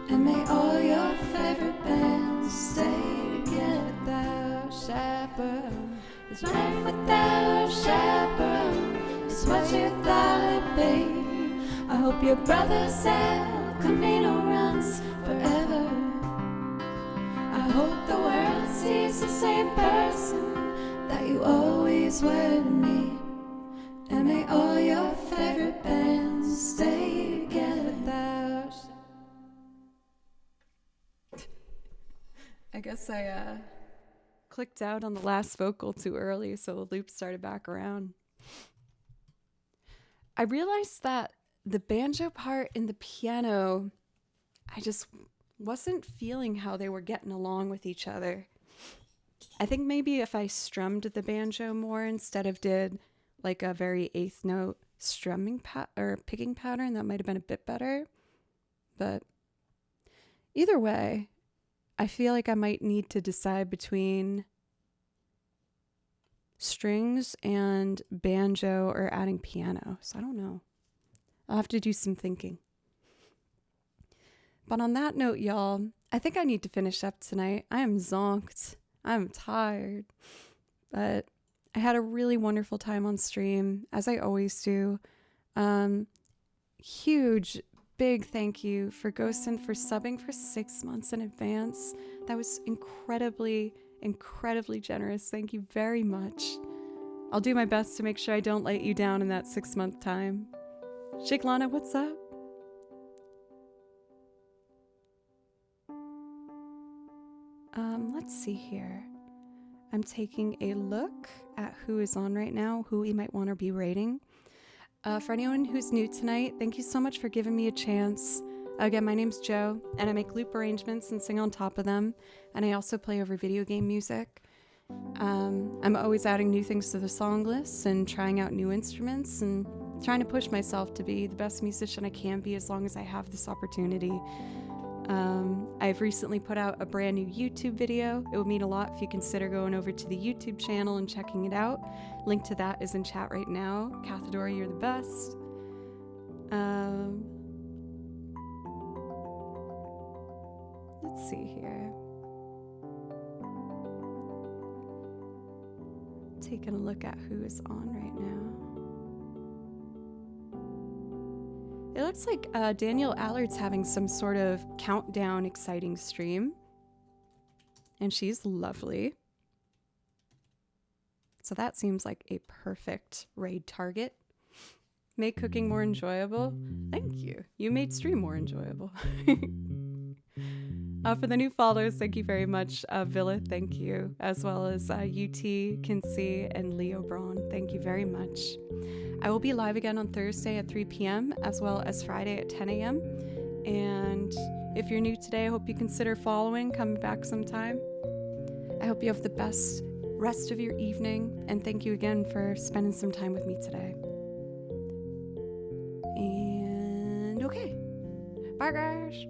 And may all your favorite bands stay together without a chaperone. Is life without a chaperone is what you thought it'd be. I hope your brother's El Camino runs forever. I hope the world sees the same person that you always were to me. And may all your favorite bands stay together without. I guess I clicked out on the last vocal too early, so the loop started back around. I realized that the banjo part and the piano, I just wasn't feeling how they were getting along with each other. I think maybe if I strummed the banjo more instead of did like a very eighth note strumming or picking pattern, that might have been a bit better. But either way, I feel like I might need to decide between strings and banjo or adding piano. So I don't know. I'll have to do some thinking. But on that note, y'all, I think I need to finish up tonight. I am zonked. I'm tired. But I had a really wonderful time on stream, as I always do. Huge, big thank you for Ghostin for subbing for 6 months in advance. That was incredibly, incredibly generous. Thank you very much. I'll do my best to make sure I don't let you down in that 6-month time. Shiklana, what's up? Let's see here. I'm taking a look at who is on right now, who we might want to be rating. For anyone who's new tonight, thank you so much for giving me a chance. Again, my name's Jo, and I make loop arrangements and sing on top of them, and I also play over video game music. I'm always adding new things to the song lists and trying out new instruments and trying to push myself to be the best musician I can be as long as I have this opportunity. I've recently put out a brand new YouTube video. It would mean a lot if you consider going over to the YouTube channel and checking it out. Link to that is in chat right now. Cathadora, you're the best. Let's see here. Taking a look at who is on right now. It looks like Daniel Allard's having some sort of countdown exciting stream. And she's lovely. So that seems like a perfect raid target. Make cooking more enjoyable. Thank you. You made stream more enjoyable. For the new follows, thank you very much. Villa, thank you. As well as UT, Kinsey, and Leo Braun. Thank you very much. I will be live again on Thursday at 3 p.m. as well as Friday at 10 a.m. And if you're new today, I hope you consider following, coming back sometime. I hope you have the best rest of your evening. And thank you again for spending some time with me today. And okay. Bye, guys.